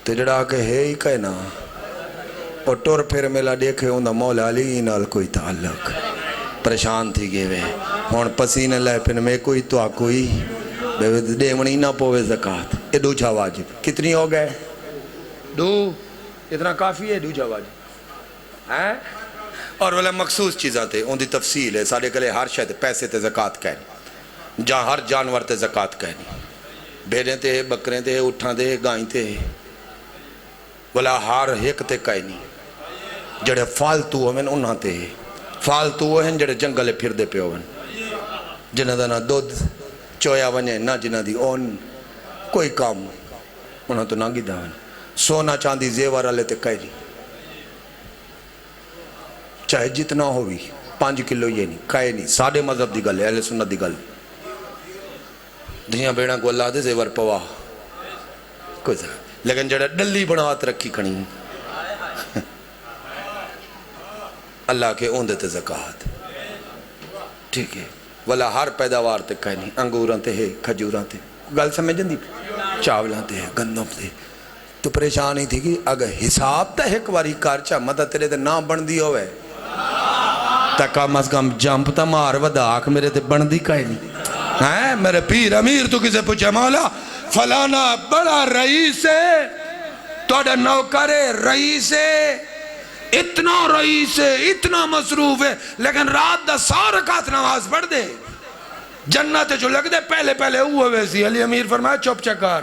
[SPEAKER 1] تے جڑا کہ ہے ہی کہنا، اور ٹور پھر ملا دیکھے ہوندہ مولا علی نال کوئی تعلق، پریشان تھی گئے وے، ہون پسینے لائے پھر میں کوئی تو آکوئی، دیونی نہ پوے زکاة، یہ دو چھا واجب، کتنی ہو گئے؟ دو، اتنا کافی ہے دو چھا واجب، اور والا مخصوص چیزاں تھے، ان دی تفصیل ہے، سارے کلے ہر شاید پیسے تے زکاة کہنی، جہاں ہر جانور تے زکاة کہنی، بھیڑیں تے، بکریں تے، اٹھاں تے، گائیں تے، بلا ہار ایک تے کائے نہیں جڑے فالتو ہوئے انہاں تے فالتو ہوئے جڑے جنگلے پھر دے پہ ہوئے جنہ دا نہ دودھ چویا ونجے نہ جنہ دی اون کوئی کام انہاں تو نہ گی داون سونا چاندی زیور والے تے کائے نہیں چاہے جتنا ہوئی 5 کلو یہ نہیں کائے نہیں ساڑھے مذہب دی گل ہے اہل سنت دی گل دھیاں بیڑاں کو اللہ دے زیور پوا کوئی طرح لیکن جڑا ڈلی بنات رکھی کھنی اللہ کے اوندے تے زکاة ٹھیک ہے والا ہر پیداوار تے کہیں نہیں انگوراں تے ہے کھجوراں تے گل سمجھن دی چاولاں تے ہے گندم تے تو پریشان ہی تھی کہ اگر حساب تا ایک واری کارچا مدد تیرے تے نام بن دی ہوئے تا کم از کم جمپ تا مار ودا آکھ میرے تے بن دی کہیں نہیں میرے پیر امیر تو کسے پوچھے مولا فلانا بڑا رئیس ہے توڑا نوکر رئیس ہے اتنا مصروف ہے لیکن رات دا 100 رکعت نماز پڑھ دے جنت جو لگ دے پہلے ہوئے ویسی علی امیر فرمایا چپ چکار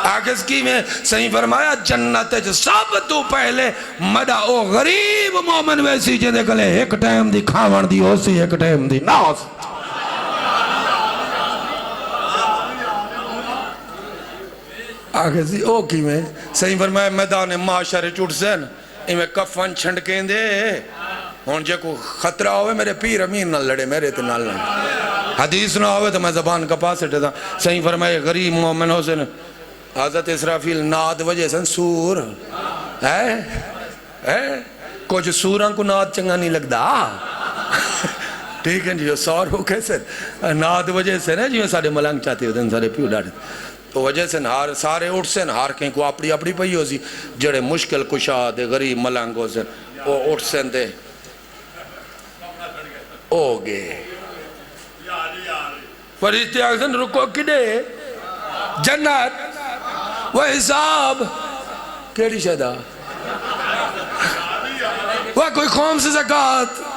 [SPEAKER 1] آگز کی میں صحیح فرمایا جنت جو سب تو پہلے مدہ او غریب مومن ویسی جنہیں کلے ایک ٹائم دی کھاون دی ہو سی ایک ٹائم دی نہ ہو سی آگے سی او کی میں صحیح فرمایا میدان معاشر چوٹ سین میں کفن چھنڈکیں دے ہون جے کو خطرہ ہوئے میرے پیر امیر نہ لڑے میرے تے نہ لڑے حدیث نہ ہوئے تو میں زبان کا پاس اٹھے تھا صحیح فرمایا غریب مومن ہو سن حضرت اسرافیل ناد وجہ سن سور کچھ سوراں کو ناد چنگا نہیں لگدا ٹھیک ہے جی سور ہو کیسے ناد وجہ سے نا جی میں سارے ملنگ چاہتے ہوتے ہیں سارے پیو ڈاڑے تو وجہ سے ہار سارے اٹھ سے ہار کہیں کو اپنی پئی ہو سی جڑے مشکل کشا دے غریب ملنگ ہو سے وہ اٹھ سے دے او گے فرشتے آگزن رکو کدے جنت وہ حساب کیڑی شہدہ وہ کوئی قوم سے زکاة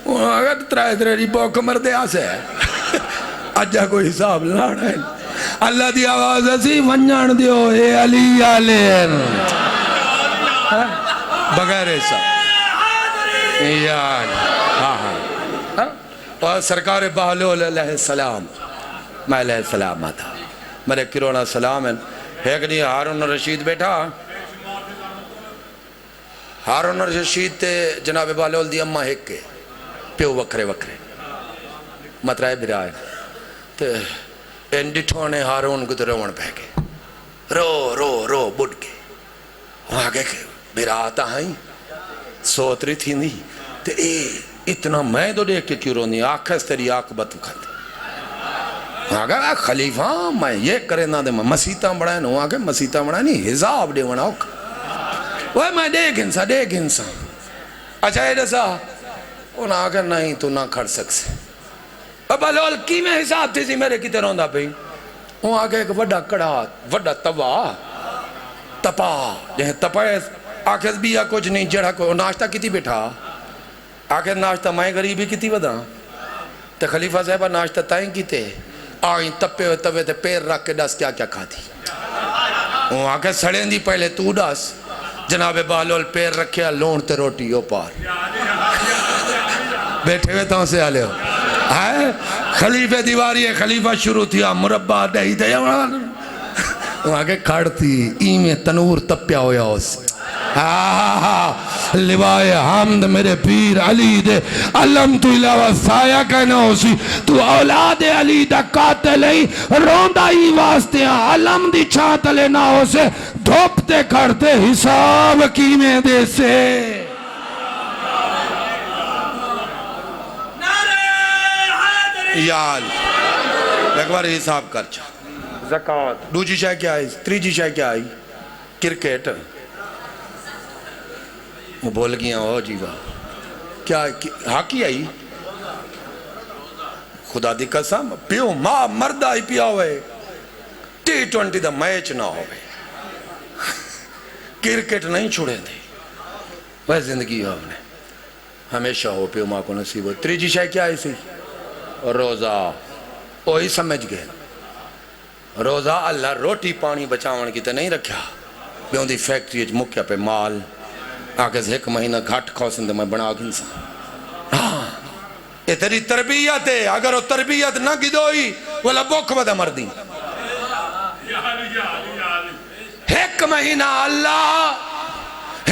[SPEAKER 1] وہ اگر ترائے پو کمر دے آسے اجا کوئی حساب لانا ہے اللہ دی آواز اسی ونجان دیو اے علی آلین بغیر ایسا اور سرکار بہلول علیہ السلام میں علیہ السلام آتا میرے کرونا سلام ہے ایک نہیں ہارون رشید بیٹھا ہارون رشید تے جناب بہلول دی اممہ ایک کے پیو وکرے مطرائے برائے ان ڈٹھونے ہارون کو تو روڑ پہ گئے رو بڑھ کے وہاں آگے کہ میرا آتا ہائیں سوتری تھی نہیں تو اتنا میں تو دیکھ کے کیوں رو نہیں آنکھس تیری آنکھ بت کھتے وہاں آگے خلیفہ میں یہ کرے نہ دے مسیطہ بڑھائیں وہاں آگے مسیطہ بڑھائیں نہیں حضاب دے وہاں وہ میں دیکھ انسا اچھا ہے جیسا انہاں آگے نہیں تو نہ کھڑ سکسے بہلول کی میں حساب تھی سی میرے کی تے روندہ پئی وہ آگے ایک وڈا کڑات وڈا تپا جہاں تپا ہے آخر بیا کچھ نہیں جڑا کوئی ناشتہ کتی بیٹھا آخر ناشتہ میں غریبی کتی ودا تے خلیفہ صاحبہ ناشتہ تائیں کیتے آئیں تپے ہوئے توے تے پیر رکھ کے ڈس کیا کھاتی وہ آخر سڑیں دی پہلے تو ڈس جناب بہلول پیر رکھیا لون تے روٹی ہو پار بیٹھے ہوئے تاں سے آلے ہو خلیفہ دیواری ہے خلیفہ شروع تھیا مربع دہی دیا وہاں کے کھڑتی ایمیں تنور تپیا ہویا اس لوائے حمد میرے پیر علی دے علم تو علاوہ سایہ کہنا ہو سی تو اولاد علی دا قاتل ہی روندہ ہی واسطے علم دی چھاتلے نہ ہو سے دھوپتے کھڑتے حساب کی میں دے سے یال ایک بار حساب کر چاہ زکاة دوجی شاہ کیا آئی تریجی شاہ کیا آئی کرکٹ وہ بول گیا ہو جیوہ کیا ہاکی آئی خدا دی قسم پیو ماں مرد آئی پیا ہوئے T20 دا میچ نہ ہوئے کرکٹ نہیں چھوڑے دے وہ زندگی ہو نے ہمیشہ ہو پیو ماں کو نصیب ہو تریجی شاہ کیا آئی سی روزہ وہی سمجھ گئے روزہ اللہ روٹی پانی بچاون کی تے نہیں رکھیا بیوں دی فیکٹری اچ مکیا پہ مال آکے سے 1 مہینہ گھٹ کھوسن دے میں بنا گنسا یہ تیری تربیت ہے اگر وہ تربیت نہ گدوئی وہ لبوک بدہ مردی 1 مہینہ اللہ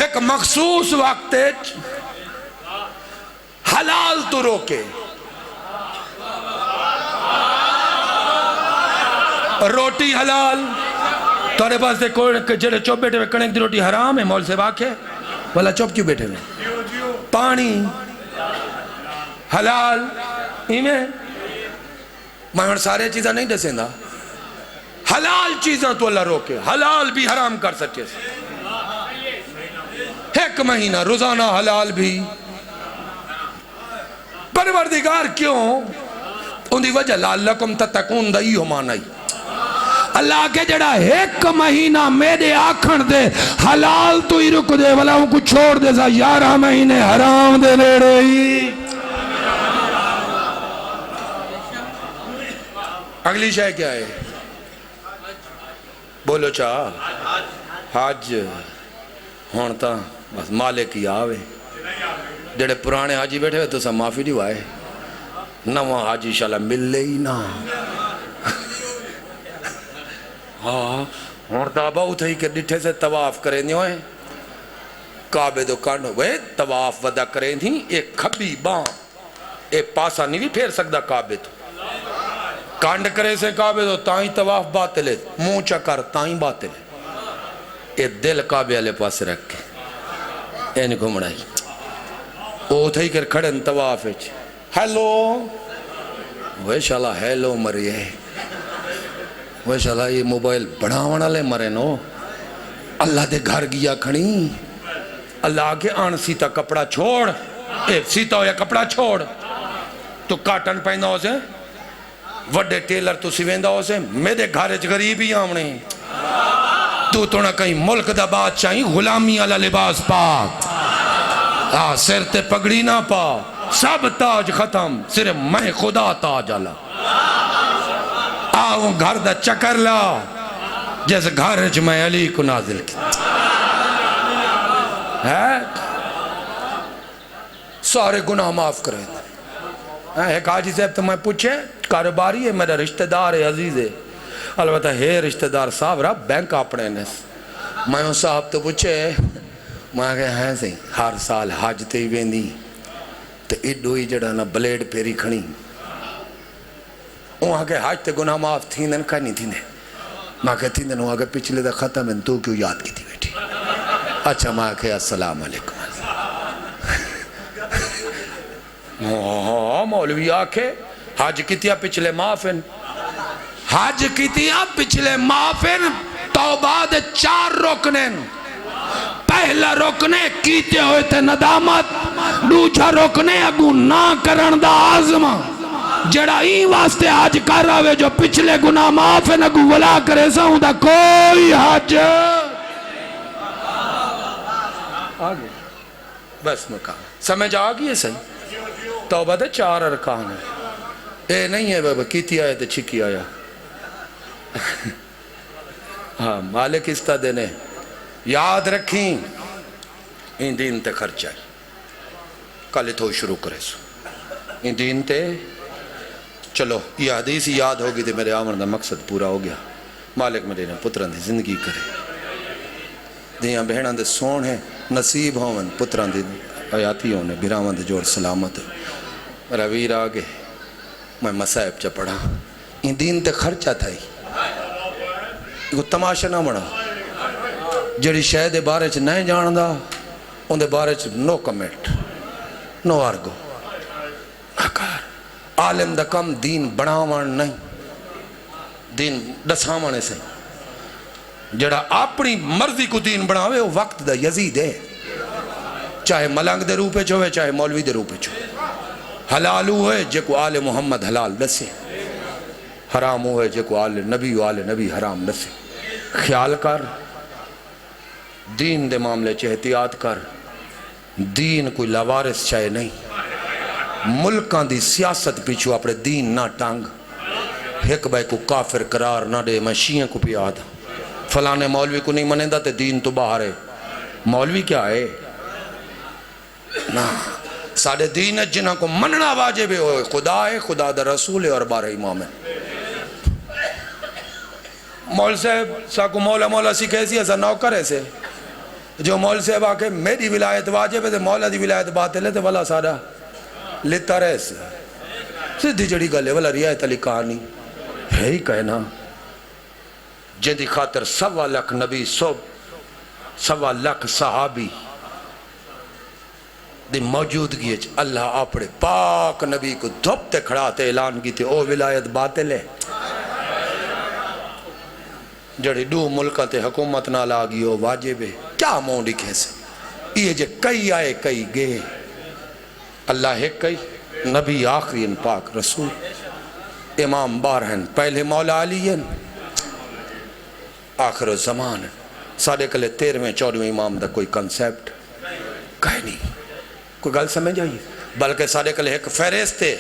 [SPEAKER 1] ایک مخصوص وقت حلال تو روکے روٹی حلال تورے پاس دے کوئی جڑے چوپ بیٹھے ہوئے کنیک دی روٹی حرام ہے مول سے واقع والا چوپ کیوں بیٹھے ہوئے پانی حلال میں سارے چیزاں نہیں دسیں دا حلال چیزاں تو اللہ روکے حلال بھی حرام کر سکے 1 مہینہ روزانہ حلال بھی پروردگار کیوں ان دی وجہ لعلکم تتقون دا ہو مانائی اللہ کے جڑا 1 مہینہ میرے آکھن دے حلال تو ہی رک دے والا ان کو چھوڑ دے سا 11 مہینے حرام دے نیڑے ہی اگلی شے کیا ہے بولو چاہ حج ہونتا بس مالک ہی آوے جڑے پرانے حاجی بیٹھے ہوئے تو سب معافی نہیں ہوئے نواں حاجی انشاءاللہ مل لے ہی نا ہاں ہونتا بہت ہی کہ ڈٹھے سے طواف کریں نہیں ہوئے کعبے دو کانڈ ہوئے طواف ودا کریں نہیں ایک کھبی باں ایک پاسا نہیں بھی پھیر سکتا کعبے تو کانڈ کرے سے کعبے دو تائیں طواف باطل ہے منہ چکر تائیں باطل ہے اے دل کعبے والے پاس رکھ کے این گھومڑائی او تھئی کر کھڑن طواف ہے ہیلو وہ شالا ہیلو مریے وہ شالا یہ موبائل بڑھاونا لے مرے نو اللہ دے گھر گیا کھڑی اللہ آگے آن سیتا کپڑا چھوڑ سیتا ہویا کپڑا چھوڑ تو کاٹن پہنا ہو سے وڈے ٹیلر تو سیویندہ ہو سے میرے گھارج غریبی آمنے تو نہ کہیں ملک دا بادشاہی غلامی علی لباس پاک سر تے پگڑی نہ پا سب تاج ختم صرف میں خدا تاج علا آؤں گھر دا چکر لا جیسے گھارج میں علی کو نازل کی سارے گناہ معاف کریں ایک حاجی صاحب تو میں پوچھے کاروباری ہے میرا رشتہ دار ہے عزیز ہے البتہ ہے رشتہ دار صاحب رہا بینک اپنے نے میں ہوں صاحب تو پوچھے میں کہا ہیں سی ہر سال حج تے ہی ویندی تو ایڈو ہی جڑا نا بلیڈ پیری کھنی وہاں کے حج تے گناہ معاف تھیندن کا نہیں تھیندے میں کہا تھیندن وہاں کے پچھلے دا ختم ہے تو کیوں یاد کی تھی بیٹھی اچھا میں کہا السلام علیکم مولوی آکھے حج کیتیا پچھلے معافن حج کیتیا پچھلے معافن توبہ دے 4 رکنن پہلا رکنے کیتے ہوئے تے ندامت دوجھا رکنے اگو نہ کرن دا عزم جڑا ہی واسطے حج کر رہے جو پچھلے گناہ معافن اگو ولا کرے ساؤں دا کوئی حج آگے بس مکان سمجھ آگئی ہے صحیح توبہ دے 4 ارکان ہے اے نہیں ہے بابا کیتی آئے تے چھکی آیا ہاں مالک استہ دینے یاد رکھیں ان دین تے خرچہ ہے کل تو شروع کرے سو ان دین تے چلو یہ حدیث یاد ہوگی تے میرے آمن دا مقصد پورا ہو گیا مالک میرے نے پتران دی زندگی کرے دیاں بہنان دے سون ہے نصیب ہون پتران دی آیاتی ہونے بھیرامان دے جوڑ سلامت رویر آگے میں مسائب چا پڑھا ان دین تے خرچہ تھا ہی کو تماشا نہ مڑا جڑی شاید بارے چ نہیں جاندہ ان دے بارے چ نو کمنٹ نو آرگو عالم دا کم دین بڑھاوان نہیں دین دسامانے سے جڑا اپنی مرضی کو دین بڑھاوے وہ وقت دا یزید ہے چاہے ملنگ دے روپے چھوئے چاہے مولوی دے روپے چھوئے حلال ہوئے جے کو آل محمد حلال دسے حرام ہوئے جے کو آل نبی حرام دسے خیال کر دین دے معاملے چاہے احتیاط کر دین کوئی لوارث چاہے نہیں ملکان دی سیاست پیچھو اپنے دین نہ ٹانگ ایک بھائی کو کافر قرار نہ دے. میں شیعہ کو پیا تھا فلانے مولوی کو نہیں منیندہ تے دین تو باہر ہے. مولوی کیا ہے نا ساڑھے دین جنہاں کو مننا واجب ہے خدا ہے, خدا دا رسول ہے اور 12 امام ہے. مول صاحب ساکو مولا مولا سی کیسی ایسا نوکر ایسے جو مول صاحب آکے میری ولایت واجب ہے تے مولا دی ولایت باطل ہے تے والا سارا لیتا رہے سے سیدھی جڑی گلے والا رعایت علی کہانی ہے ہی کہنا جن دی خاطر 1.25 لاکھ نبی 1.25 لاکھ صحابی دی موجودگی ہے اللہ اپنے پاک نبی کو دھوپتے کھڑاتے اعلان کی تھی او ولایت باطل ہے. جڑی 2 ملکہ تے حکومت نہ لاگی ہو واجب ہے کیا موڑی کیسے یہ جے کئی آئے کئی گئے اللہ ہے کئی نبی آخری ان پاک رسول امام 12 ہیں پہلے مولا علی ہیں آخر زمان ہے ساڑھے کلے 13ویں 14ویں امام دا کوئی کنسیپٹ کہیں نہیں کوئی گل سمجھ آئی بلکہ ساڑھے کلے ایک فہرست ہے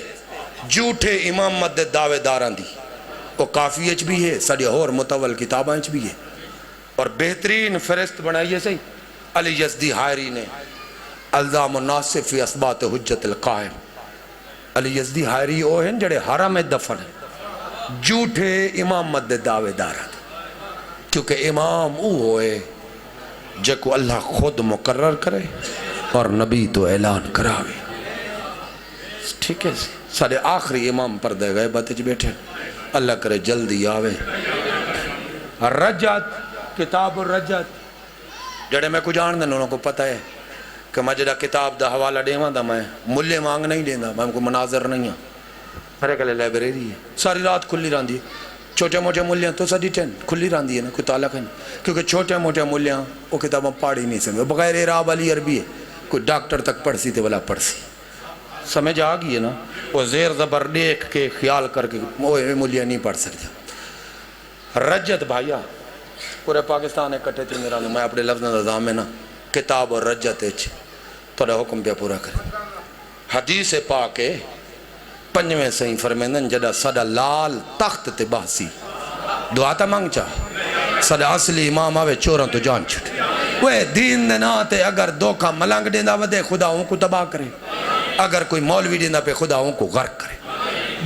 [SPEAKER 1] جھوٹے امامت دے دعوے داران دی وہ کافی اچ بھی ہے ساڑھے اور متول کتاباں اچ بھی ہے اور بہترین فہرست بنائی ہے صحیح علی یزدی حائری نے الزام الناصف فی اثبات حجت القائم. علی یزدی حائری وہ ہیں جڑے حرم دفن ہیں جھوٹے امامت دے دعوے داران کیونکہ امام وہ ہوئے جے کو اللہ خود مقرر کرے اور نبی تو اعلان کراوے. ٹھیک ہے سارے آخری امام پردے گئے باتج بیٹھے اللہ کرے جلدی آوے. رجت کتاب الرجت جڑے میں کو جان دیں انہوں کو پتہ ہے کہ میں جڑا کتاب دا حوالہ دیواں دا میں ملے مانگ نہیں دیندہ میں کو مناظر نہیں ہوں ہرے کلے لائبریری ہے ساری رات کھلی راندی ہے چھوٹے موٹے ملیاں تو سڑی ٹین کھلی راندی ہے نا کوئی تعلق ہے نہیں کیونکہ چھوٹے موٹے ملیاں وہ کتاباں پاڑھی نہیں سمجھے بغیر اعراب علی عربی ہے کوئی ڈاکٹر تک پڑھ سی تے والا پڑھ سی سمجھ آگئی ہے نا وہ زیر زبر دیکھ کے خیال کر کے وہ ملیاں نہیں پڑھ سکتے. رجت بھائیا پورے پاکستان اکٹھے تھی میرا میں اپنے لفظ نظام میں نا کتاب اور رجت اچھ توڑا حکم پہ پورا کرے. حدیث پاک 5ویں صحیح فرمیندن جڑا سڑا لال تخت تے باسی دعا تا مانگ چاہ سڑا اصلی امام آوے چوراں تو جان چھٹے وہ دین دے ناتے اگر دھوکہ ملنگ دیندہ ودے خدا ان کو تباہ کرے اگر کوئی مولوی دیندہ پہ خدا ان کو غرق کرے.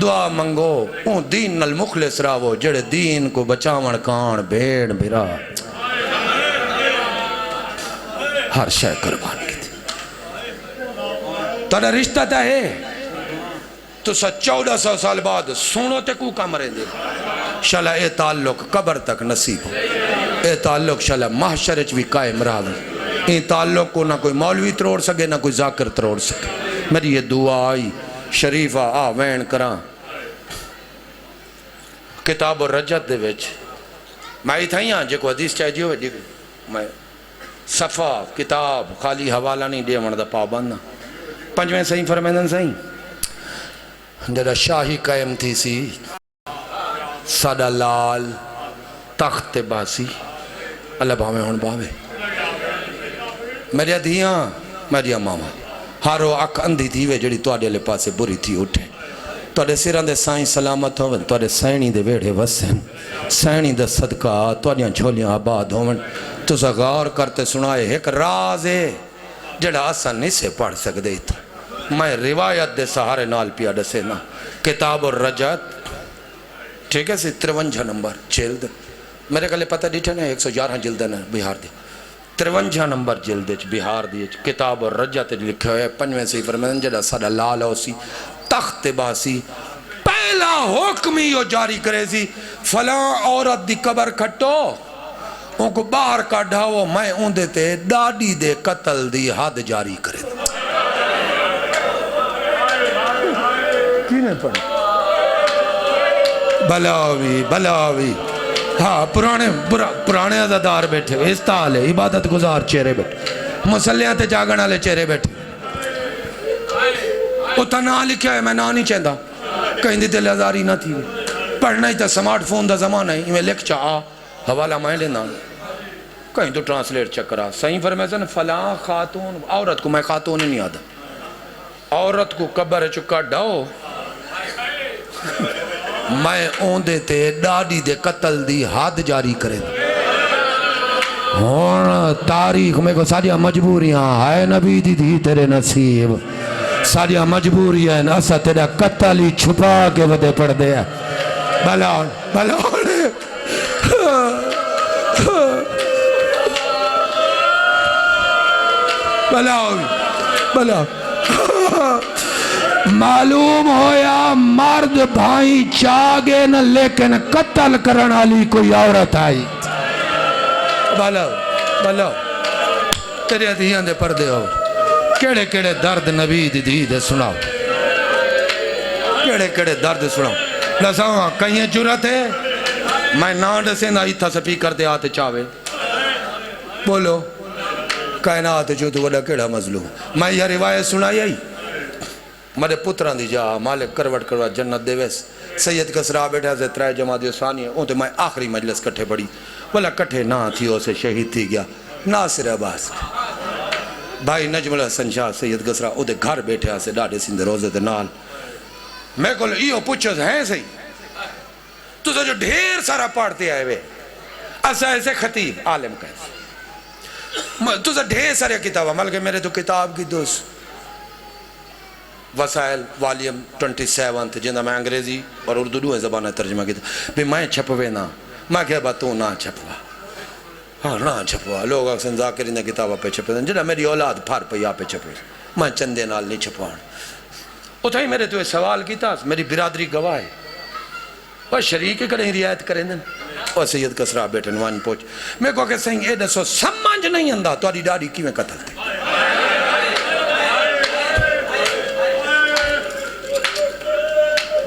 [SPEAKER 1] دعا منگو اون دین نل مخلص راوو جڑے دین کو بچاون کان بھیڑ بھرا ہر شے قربان کی تھی. تڑا رشتہ تا ہے تو 1400 سال بعد سنو تے کو کام رہے دے شالا اے تعلق قبر تک نصیب ہو اے تعلق شالا محشرچ بھی قائم راوی اے تعلق کو نہ کوئی مولوی تروڑ سکے نہ کوئی ذاکر تروڑ سکے. میری یہ دعا آئی شریفہ وین کران کتاب الرجت دے وچ میں ہی تھائیاں جے کو حدیث چاہے جیو ہے میں صفحہ کتاب خالی حوالہ نہیں دے مردہ پابندہ 5ویں صحیح فرمیندن صحیح جڑا شاہی قائم تھی سی ساڑا لال تخت باسی اللہ باوے ہون باوے میرے دھیاں میرے ماما ہارو اک اندھی تھی وے جڑی توڑے لے پاسے بری تھی اٹھے توڑے سیران دے سائیں سلامت ہوون توڑے سینی دے ویڑے وسن سینی دے صدقہ توڑیاں جھولیاں آباد ہوون تو سا غور کرتے سنائے ایک راز ہے جڑا آسان نہیں سے پڑھ سکتے تھا. میں روایت دے سہارے نال پیا دسے نا کتاب الرجت ٹھیک ہے سی 53 نمبر جلد میرے کلے پتہ ڈیٹھے نا 111 جلد نا بہار دے 53 نمبر جلد بہار دی کتاب الرجت لکھے ہوئے 5ویں صحیح فرمیندن جڑا ساڑا لال ہو سی تخت باسی پہلا حکم ہی جاری کرے سی فلاں عورت دی قبر کھٹو ان کو باہر کاڑھاو میں ان دیتے ڈاڈی دے قتل دی حد جاری کرے دوں. کینے پڑھا بلاوی ہاں پرانے عزادار بیٹھے ہوئے استعال ہے عبادت گزار چہرے بیٹھے مسلیاں تے جاگن والے چہرے بیٹھے اتنا نہ لکھا ہے میں نہ نہیں چاہتا کہیں دی دل ازاری نہ تھی پڑھنا ہی تا سمارٹ فون دا زمانہ ہے میں لکھ چاہا حوالہ میں لینا کہیں تو ٹرانسلیٹ چکرا صحیح فرمیسن فلاں خاتون عورت کو میں خاتون نہیں آدھا عورت کو قبر چکا ڈاؤ میں اوندے تے ڈاڈی دے قتل دی حد جاری کرے ہون تاریخ میں کو ساریاں مجبوریاں ہے نبی دی دھی تیرے نصیب ساریاں مجبوریاں ہیں اسا تیرا قتل ہی چھپا کے ودے پڑھ دے بلاؤ بلاؤ بلاؤ بلاؤ معلوم ہویا مرد بھائی چاگے نہ لیکن قتل کرن والی کوئی عورت آئی بلاؤ بلاؤ تیرے دھیاں دے پردے ہو کیڑے کیڑے درد نبی دی دھی دے سناؤ کیڑے کیڑے درد سناؤ لساں کہیں جرت ہے میں نانڈ سے نہ ایتھا سپیکر دے آتے چاہوے بولو کائنات جو تو وڈا کیڑا مظلوم میں یہ روایت سنائی آئی مرے پتران دی جا مالک کروٹ کروٹ جنت دے ویس سید کسرا بیٹھا سے ترائے جماعت ثانی اون تے میں آخری مجلس کٹھے پڑی بولا کٹھے نہ تھی اسے شہید تھی گیا ناصر عباس بھائی نجم الحسن شاہ سید کسرا او دے گھر بیٹھے سے ڈاڑے سندھ روزے دے نال میں کہوں ایو پوچھو ہیں صحیح تو جو ڈھیر سارا پڑھتے آئے وے ایسا ایسے خطیب عالم کہتے تو ڈھیر سارے کتاب مل کے میرے تو کتاب کی دوست وسائل والیم 27 جنہا میں انگریزی اور اردو دو زبانہ ترجمہ کی تھا بھی میں چھپوے نا میں کہا با تو نہ چھپوا ہاں نہ چھپوا لوگ اکسن ذاکرین کتابہ پہ چھپے دیں جنہا میری اولاد پھار پہ یا پہ چھپے میں چندے نال نہیں چھپوان اتھائی میرے تو سوال کی تھا میری برادری گواہ ہے وہ شریک کریں رعایت کریں دن اور سید کسرا بیٹھے نوان پوچھ میں کہا کہ سہیں اے دسو سمجھ نہیں اندھا تو آری ڈاڑی کی میں قتل تھی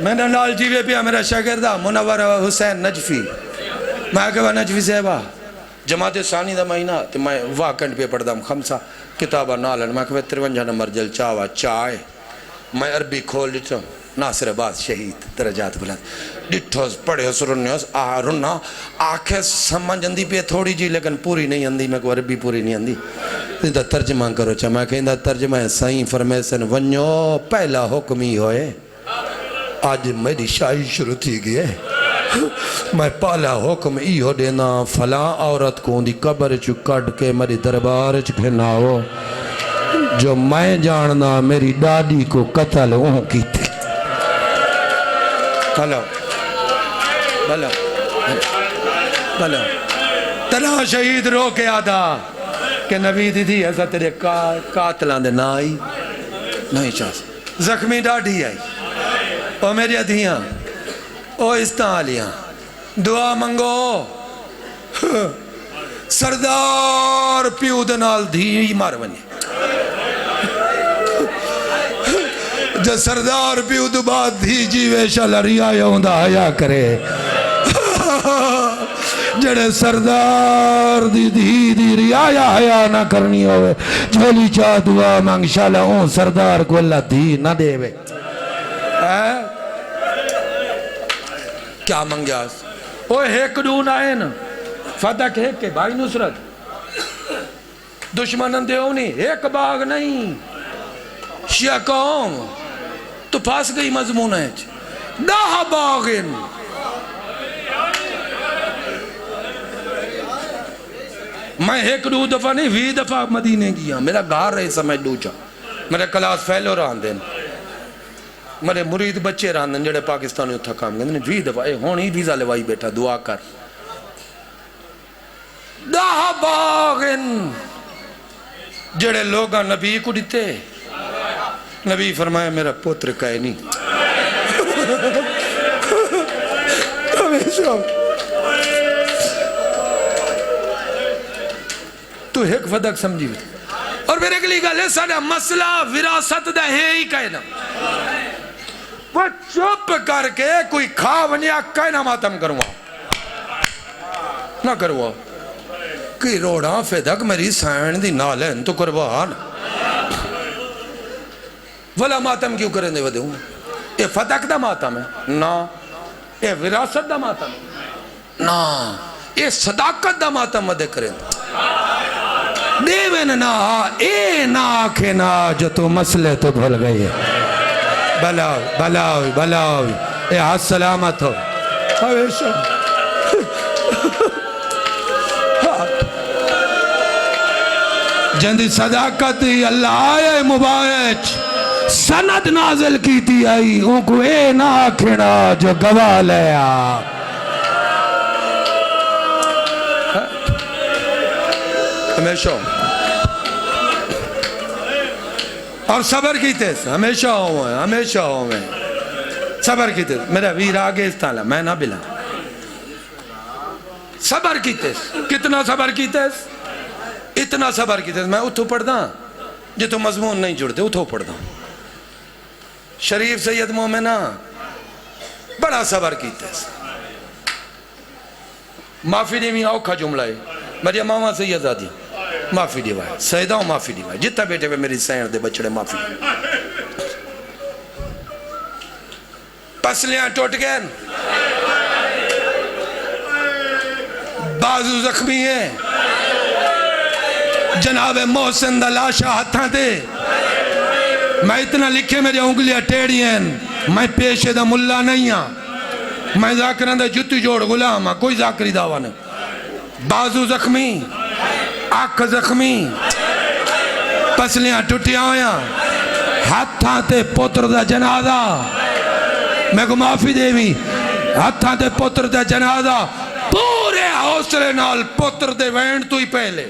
[SPEAKER 1] میں نے نال جیوے پیا میرا شاگردہ منور حسین نجفی میں کہا نجفی صاحبہ جماعت ثانی دا مہینہ تو میں واکنڈ پہ پڑھ دام خمسہ کتابہ نالن میں کہا 53 نمبر جل چاوا چائے میں عربی کھول دیتا ہوں ناصر عباس شہید درجات بلند ڈٹھوز پڑھے اس رنیوز رنہ آنکھیں سمجھ اندی پہ تھوڑی جی لیکن پوری نہیں اندی میں کو عربی پوری نہیں اندی اندہ ترجمہ کرو چاہ میں کہیں دا ترجمہ ہے سائیں فرمیسن ونیو پہلا حکمی ہوئے آج میری شاہی شروع تھی گئے میں پہلا حکم ای ہو دینا فلاں عورت کو دی قبر چو کڑ کے میری دربار چو گھناؤ جو میں جاننا میری ڈاڈی کو قتل ہوں کی تھی بھلا بھلا بھلا تنہا شہید رو کے آدھا کہ نبی دیدی ایسا تیرے قاتلان دے نہ آئی نہیں چاہتا زخمی ڈاڈی آئی او میری ادھیاں او استعالیاں دعا منگو سردار پیو دنال دھی مار بنی جو سردار پیو دو بات دھی جیوے شالا ریا ہوندہ آیا کرے جڑے سردار دی دھی دی ریا آیا نہ کرنی ہوئے جھولی چاہ دعا مانگ شالا اون سردار کو اللہ دھی نہ دے وے کیا منگیا اوہ ایک دون آئے نا فتح ایک کے بھائی نصرت دشمنن دے ہونی ایک باغ نہیں شیعہ قوم تو پاس گئی مضمون ہے داہ باغن میں ایک دو دفعہ نہیں 20 دفعہ مدینے گیا میرا گھار رہے سمجھ دوچا میرے کلاس فیلو رہاں دین میرے مرید بچے رہاں دین جڑے پاکستانی اتھا کام گئے 20 دفعہ اے ہونی ویزا لوائی بیٹھا دعا کر داہ باغن جڑے لوگاں نبی کو دیتے نبی فرمایا میرا پوتر کہے نہیں تو ایک فدق سمجھی بھی اور میرے کے لیے گا لے ساڑھا مسئلہ وراثت دا ہے ہی کہنا وہ چپ کر کے کوئی کھا ونیا کہنا ماتم کروں نہ کروا کہ روڑا فدق میری سائن دی نالین تو کروا نا ولا ماتم کیوں کریں دے ودے ہوں یہ فتح دا ماتم ہے نا یہ وراثت دا ماتم ہے نا یہ صداقت دا ماتم ودے کریں دیوین نا اے نا آکھے نا جو تو مسئلے تو بھول گئی ہے بلاوی بلاوی بلاوی اے ہاتھ سلامت ہو ہمیشہ جندی صداقت اللہ آئے مبارک سند نازل کی تھی آئی ان کو اے نہ کھڑا جو گواہ لیا ہمیشہ اور صبر کی تیس ہمیشہ ہوئے صبر کی تیس میرا ویر آگے اس تالا میں نہ بلا صبر کی تیس کتنا صبر کی تیس اتنا صبر کی تیس میں اتھو پڑھ دا جی تو مضمون نہیں جڑتے اتھو پڑھ دا شریف سید مومنہ بڑا صبر کی تیس معافی دیوی اوکھا جملہ ہے میری ماما سید آدھی معافی دیوائے سیدہ ہوں معافی دیوائے جتا بیٹے پہ میری سینر دے بچڑے معافی پسلیاں ٹوٹ گئے بازو زخمی ہیں جناب محسن دا لاشا ہتھاں دے میں اتنا لکھے میرے انگلیاں ٹیڑی ہیں میں پیشے دا ملا نہیں ہاں میں ذاکران دا جتی جوڑ غلام ہاں کوئی ذاکری دعویٰ نہیں بازو زخمی آنکھ زخمی پسلیاں ٹوٹیاں ہویاں ہتھاں تے پتر دا جنازہ میں کو معافی دیوی ہتھاں تے پتر دا جنازہ پورے حوصلے نال پتر دے وینڈ تو ہی پہلے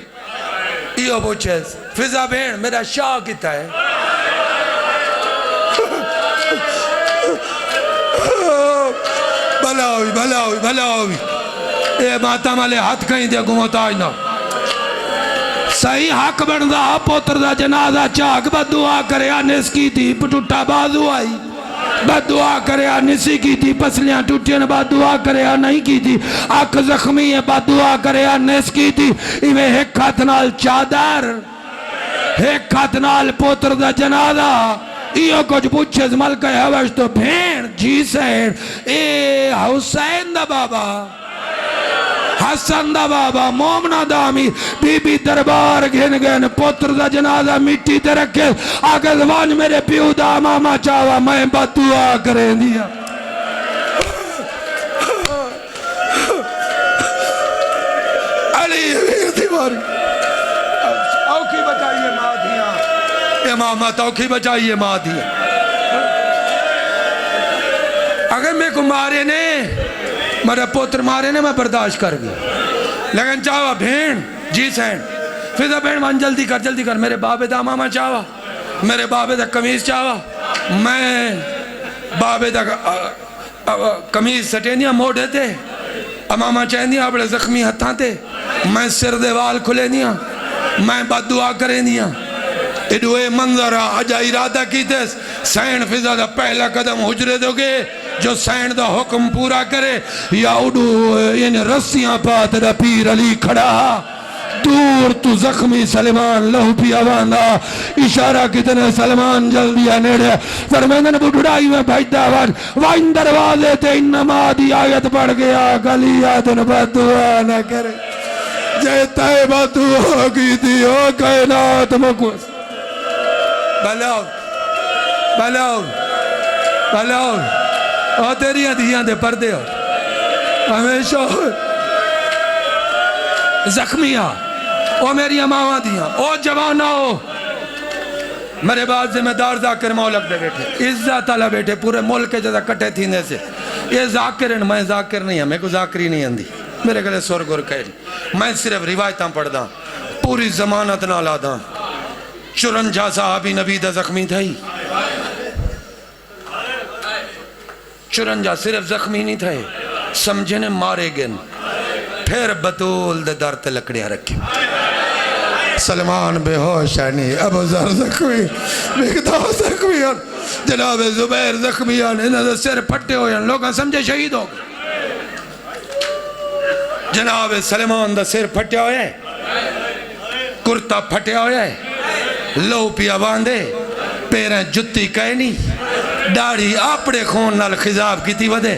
[SPEAKER 1] یہ بوچھیز فضا بین میرا شاہ کتا ہے بھلا ہوئی اے ماتا مالے ہاتھ کہیں دے گمت آج نہ صحیح حق بندہ پوتر دا جنازہ چاک بد دعا کرے آنس کی تھی پٹوٹا بازو آئی بد دعا کرے آنسی کی تھی پسلیاں ٹوٹیاں بد دعا کرے آ نہیں کی تھی آنکھ زخمی ہے بد دعا کرے آنس کی تھی ایویں ایک ہاتھ نال چادر ایک ہاتھ نال پوتر دا جنازہ یہ کچھ پوچھے ملکہ حوش تو بھین جی سین اے حسین دا بابا حسن دا بابا مومنہ دامی بی بی دربار گھن گھن پتر دا جنازہ مٹی تے رکھے آگے زبان میرے پیو دا ماما چاہوا میں بد دعا کریں دیا علی ویر دیواری اوکی بچائیے ماں دیا امامت اوکی بچائیے ماں دیا اگر میں کو مارے نے میرے پوتر مارے نے میں برداشت کر گیا لیکن چاہوا بھین جی سین فضا بھین مان جلدی کر میرے بابے دا ماما چاہوا میرے بابے دا کمیز چاہوا میں بابے دا کمیز سٹینیا موڑے تھے اماما چاہندیا اپنے زخمی ہتھاں تھے میں سر دیوال کھلے دیا میں بد دعا کریں دیا اڈوے منظر آجا ارادہ کی تیس سین فضا دا پہلا قدم حجرے دو گے جو سین دا حکم پورا کرے یا اڈو یعنی رسیاں پات دا پیر علی کھڑا دور تو زخمی سلمان لہو پیا باندھا اشارہ کتنے سلمان جلدی نیڑے فرمیدن بڑھائی میں بھائیدہ وائن دروازے تے انما دی آیت پڑھ گیا گلیاتن بد دعا نہ کرے جیتا ہے بد دعا کی دی او کائنات مکوس بلاؤ او تیریاں دیاں دے پردے ہو ہمیشہ زخمیاں او میری ماما دیاں او جوانہ ہو میرے بعد ذمہ دار ذاکر مولک دے بیٹھے عزت اللہ بیٹھے پورے ملک کے جیسا کٹے تھینے سے یہ ذاکر ہیں میں ذاکر نہیں ہوں میں کو ذاکری نہیں اندھی میرے گلے سورگور کہہ میں صرف روایتاں پڑھ دا پوری زمانت نہ لا دا 54 صحابی نبی دا زخمی تھا ہی 54 صرف زخمی نہیں تھے سمجھے نے مارے گن پھر بطول دے در تے لکڑیاں رکھی سلمان بے ہوش آنی ابو ذر زخمی مقدار زخمی جناب زبیر زخمی انہاں دے سر پھٹے ہوئے لوگاں سمجھے شہید ہو گئے جناب سلمان دا سر پھٹے ہوئے کرتا پھٹے ہوئے لو پیا باندھے پیریں جتی کہنی ڈاڑی اپنے خون نال خضاب کی تھی ودے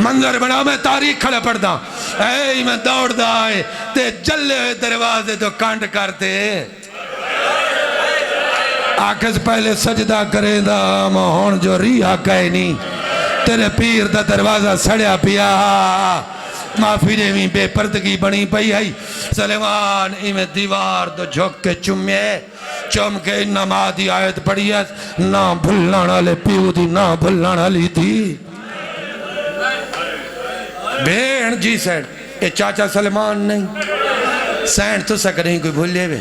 [SPEAKER 1] منظر بنا میں تاریخ کھڑا پڑھ دا اے میں دوڑ دا آئے تے جلے ہوئے دروازے تو کانڈ کرتے آکس پہلے سجدہ کرے دا مہون جو ریہ کہنی تیرے پیر دا دروازہ سڑیا پیا معافی دیویں بے پردگی بنی پئی ہے سلیمان ایمیں دیوار دو جھک کے چم کے نماز دی آیت پڑھی ہے نہ بھلانا لے پیو دی نہ بھلانا لی دی بین جی سین اے چاچا سلیمان نہیں سین تو سکریں کوئی بھولے بے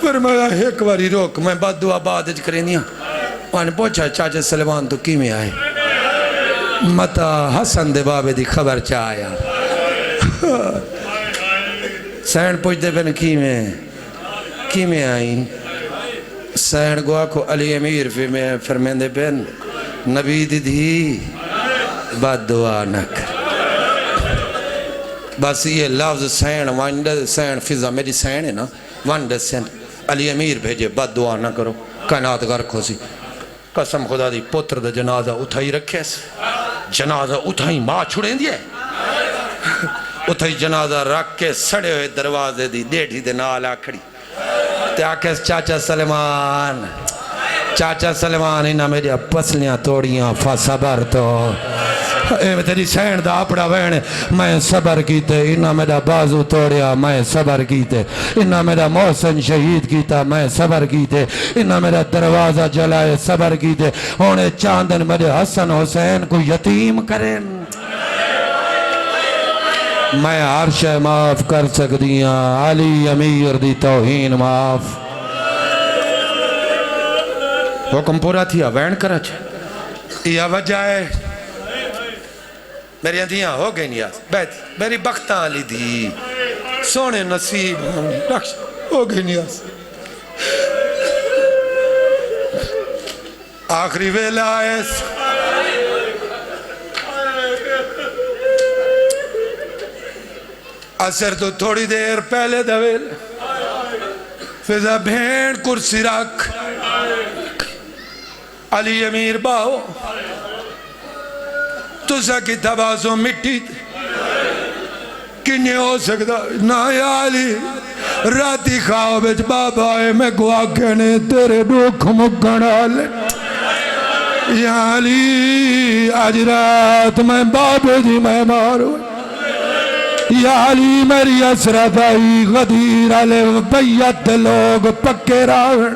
[SPEAKER 1] فرمایا ایک باری روک میں بعد دعا بعد اج کریں دیا وہاں پوچھا چاچا سلیمان تو کی میں آئے متا حسن دے بابے دی خبر چاہیا سین پوچھ دے بین کی میں آئیں سین گوا کو علی امیر فرمین دے بین نبی دی دی بات دعا نہ کر بس یہ لفظ سین وانڈ سین فضا میری سین ہے نا وانڈ سین علی امیر بھیجے بات دعا نہ کرو کائنات غرق ہو سی قسم خدا دی پتر دا جنازہ اٹھائی رکھے جنازہ اٹھائی ماں چھوڑیں دیئے اٹھائی جنازہ رکھ کے سڑے ہوئے دروازے دی ڈیڑھی دے نالا کھڑی تے آکے چاچا سلیمان انہا میری پسلیاں توڑیاں فصبر تو اے میں تیری سین دا اپڑا وین میں صبر کیتے انہا میرا بازو توڑیا میں صبر کیتے انہا میرا محسن شہید کیتا میں صبر کیتے انہا میرا دروازہ جلائے صبر کیتے ہونے چاندن میرے حسن حسین کو یتیم کریں میں ہر شے معاف کر سکدیاں علی امیر دی توہین معاف حکم پورا تھیا وین کرا چھے یہ وجہ ہے میری اندیاں ہو گئی نیاز بیٹھ میری بختاں لی دی سونے نصیب بخش ہو گئی نیاز آخری ویلہ ایس اثر تو تھوڑی دیر پہلے دویل فضا بھین کرسی رکھ علی امیر باہو تو سکی تباسو مٹی کنی ہو سکتا نا یا علی راتی خواب اچ بابا ہے میں گوا کہنے تیرے دکھ مکنا لے یا علی آج رات میں بابے جی میں مارو یا علی میری اسرت آئی غدیر علی بیت لوگ پکے راوڑ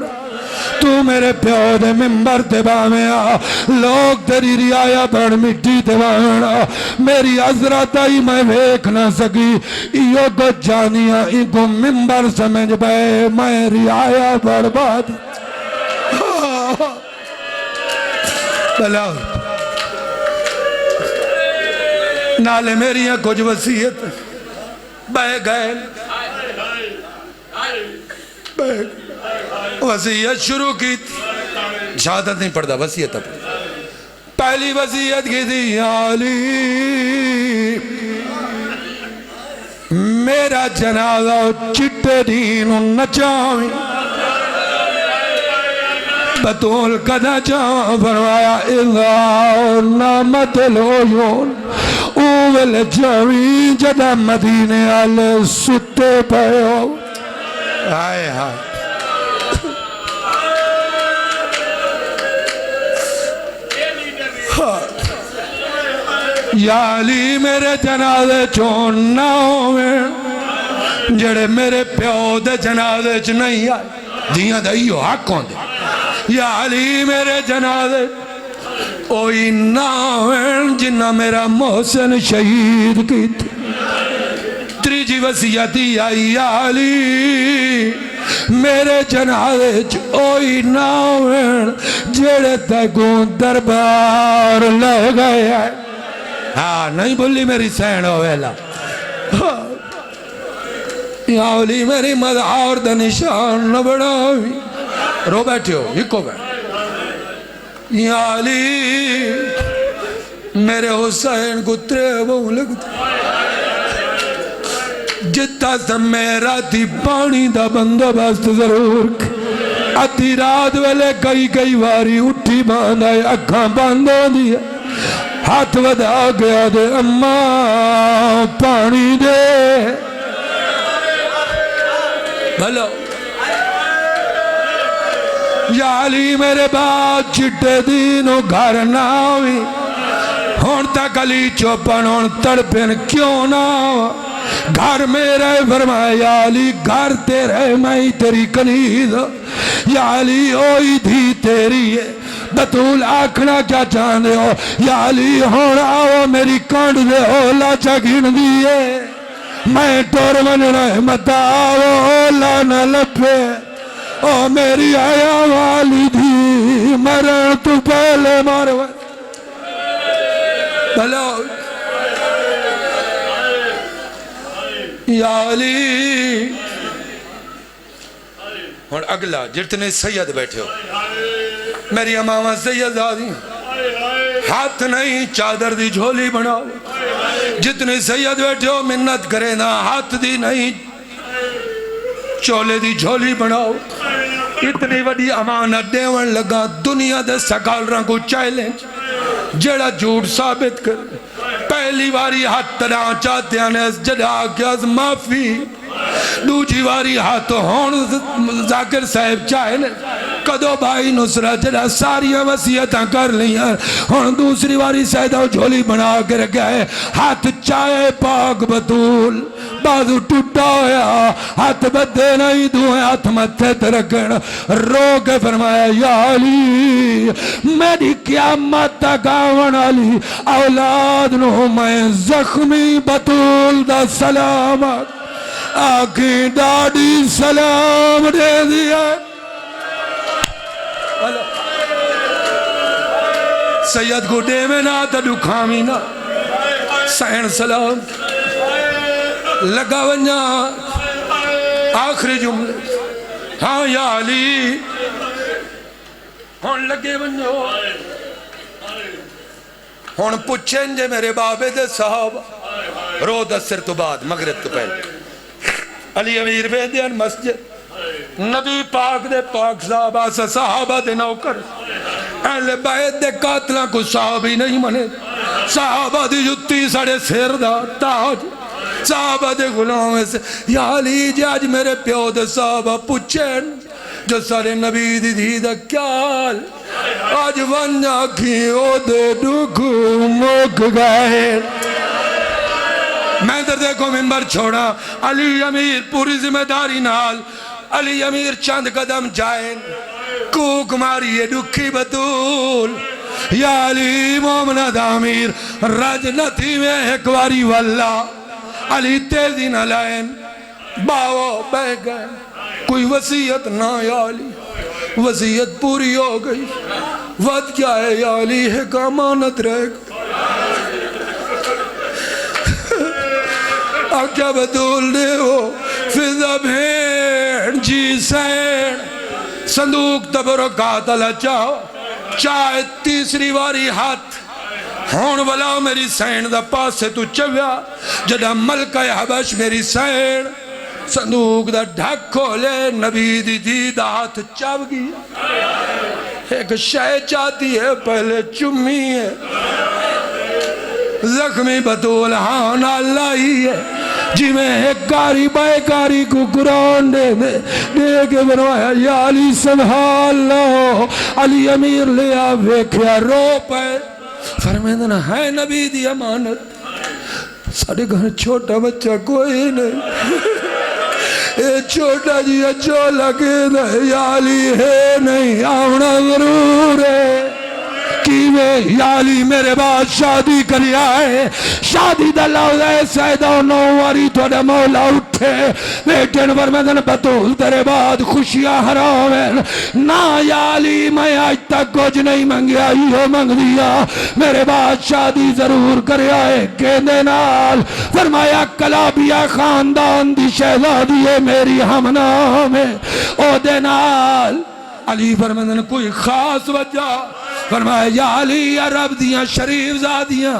[SPEAKER 1] تو میرے پیو دے ممبر تے باویں آ لوگ تیری رعایا بڑھ مٹی تے باویں آ میری حضرت آئی میں ویکھ نہ سکی ایو کو جانیاں ای کو ممبر سمجھ بے میں رعایا بڑھ بات بلاؤ نالے میری ہیں کچھ وسیعت بے گئے وسیعت شروع کی تھی شہادت نہیں پڑھتا وسیعت پہلی وسیعت کی تھی علی میرا جنازہ چٹے دین نچاویں بطول کدا چاہاں فرمایا اذا نامت العیون اول جوی جدہ مدینے آلے ستے پہو آئے ہائے یا علی میرے جنازے چون نہ ہوئے جڑے میرے پیو دے جنازے چ نہیں آئے دیاں دائیو حق ہوں دے یا علی میرے جنازے اوئی نہ ہوئے جنہ میرا محسن شہید کی تھی تریجی وسیعتی آئی یا علی میرے جنازے اوئی نہ ہوئے جڑے تکوں دربار لے گئے ہیں ہاں نہیں بھولی میری سین ہوئیلا یا علی میری مدعار دا نشان نہ بڑھاوی رو بیٹھے ہو ہکو بیٹھ یا علی میرے حسین کو تریبوں لگتا جتا سا میرا تھی پانی دا بندوبست ضرور ادھی رات ویلے کئی واری اٹھی باندھا ہے اکھاں باندھا دیا ہاتھ ودا گیا دے اماں پانی دے بھلو یا علی میرے بعد چٹے دینوں گھر نہ ہوئی ہون تک علی چوپن ہون تڑپن کیوں نہ گھر میرے فرمایا یا علی گھر تیرے میں تیری کنید یا علی اوئی دھی تیری ہے بطول آکھنا کیا چاہنے ہو یا علی ہونا آو میری کانڈ دے اولا چاکین دیئے میں ٹور من رحمت آو لانا لپے او میری آیا والی دھی مرن تو پہلے مارو بھلا یا علی اور اگلا جتنے سید بیٹھے ہو میری امامہ سید آدھی ہاتھ نہیں چادر دی جھولی بناؤ جتنے سید بیٹھے ہو منت کرے نا ہاتھ دی نہیں چولے دی جھولی بناؤ اتنی وڈی امانت دیون لگا دنیا دے سکال رنگو چیلنج جڑا جھوٹ ثابت کر پہلی واری ہاتھ تنا چاہتے ہیں جڑا کیا معافی دوجی واری ہاتھ ہون ذاکر صاحب چاہے کدو بھائی نصرہ جڑا ساری وصیتاں کر لیا ہون دوسری واری سیدہ جھولی بنا کے رکھا ہے ہاتھ چاہے پاک بطول بازو ٹوٹا ہویا ہاتھ بدے نہیں دوئے ہاتھ متھے ترکن رو کے فرمایا یا علی میری قیامت تک آون علی اولاد نو میں زخمی بطول دا سلامت آنکھیں ڈاڑی سلام دے دیا سید کو دے میں نہ تڑو کھامی نہ سین سلام لگا ونجا آخری جملے ہاں یا علی ہون لگے ونجو ہون پچھیں جے میرے بابے دے صحابہ رو دسر تو بعد مغرب تو پہلے علی امیر بیدین مسجد نبی پاک دے پاک صحابہ سے صحابہ دے نوکر اہل بیت دے قاتلہ کو صحابی نہیں منے صحابہ دی جتی سڑے سیر دا تاج صحابہ دے غلام سے یا علی جاج میرے پیو دے صحابہ پچھیں جو سارے نبی دی دی دا کیال آج ونجا کی او دے ڈکو مک گئے میں در دیکھو منبر چھوڑا علی امیر پوری ذمہ داری نال علی امیر چند قدم جائیں کوک ماری ہے ڈکھی بطول یا علی مومند امیر رجنتی میں ایک واری واللہ علی تیزی نہ لائیں باو بہ گئے کوئی وصیت نہ یا علی وصیت پوری ہو گئی وقت کیا ہے یا علی ایک امانت رہ گئی آکیا بطول دے ہو فضا بھین جی سین صندوق تبرکات اللہ چاہو چاہے تیسری واری ہاتھ ہون والا میری سین دا پاس سے تو چویا جڑا ملکہ حبش میری سین صندوق دا ڈھک کھولے نبی دی دی دا ہاتھ چاو گیا ایک شے چاہتی ہے پہلے چمی ہے زخمی بطول ہاں اللہ ہی ہے جی میں ایک کاری بائے کاری کو قرآن دے کے بنوایا یا علی سبحان اللہ علی امیر لیا ویکھیا رو پہ فرمیدنا ہے نبی دی امانت ساڑھے گھر چھوٹا بچہ کوئی نہیں اے چھوٹا جی جو لگے دا یا علی ہے نہیں آونا ضرور ہے کیوے یا علی میرے بعد شادی کری آئے شادی دا لوزے سیدہ و نواری توڑے مولا اٹھے بیٹن فرمیدن بطول تیرے بعد خوشیاں حرامن نا یا علی میں آج تک کچھ نہیں منگیا یہ منگ دیا میرے بعد شادی ضرور کری آئے کہنے نال فرمایا کلابیہ خاندان دی شہزادی ہے میری ہم نام ہے او دے نال علی فرمیدن کوئی خاص وجہ فرمایا یا علی عرب دیاں شریف زادیاں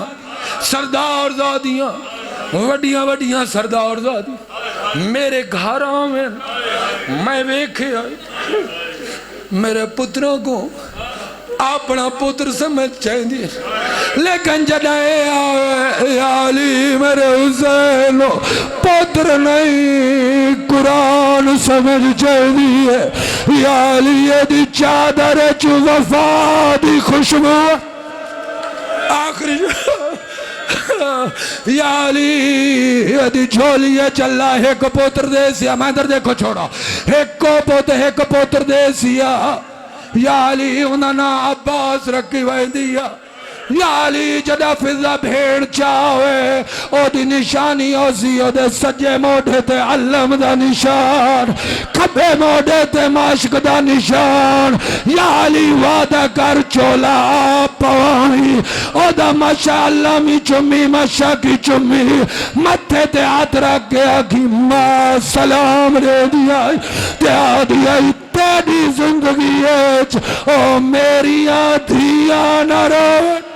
[SPEAKER 1] سردار زادیاں وڈیاں وڈیاں سردار زادیاں میرے گھر آمین میں ویکھے آئی میرے پتروں کو اپنا پتر سمجھ چاہیے
[SPEAKER 2] لیکن جدائے آوے یا علی میرے حسین پتر نہیں قرآن سمجھ چاہیے ہے یا علی دی چادر چو وفا دی خوشبو آخری یا علی دی جھولیے چلا ایک پوتر دے سیا میں در دیکھو چھوڑا ایک پوتر دے سیا یا علی انہاں نا عباس رکھی وائے دیا یا علی جدا فضا بھیڑ چاہوے او دی نشانی او سی او دے سجے موڑے تے علم دا نشان کھبے موڑے تے ماشق دا نشان یا علی وعدہ کر چولا پوانی او دا ماشا اللہ می چمی ماشا کی چمی متھے تے ہاتھ رکھ گیا کی ماں سلام رے دیا تے آدیا تیری زندگی او میری آدھیا نہ رو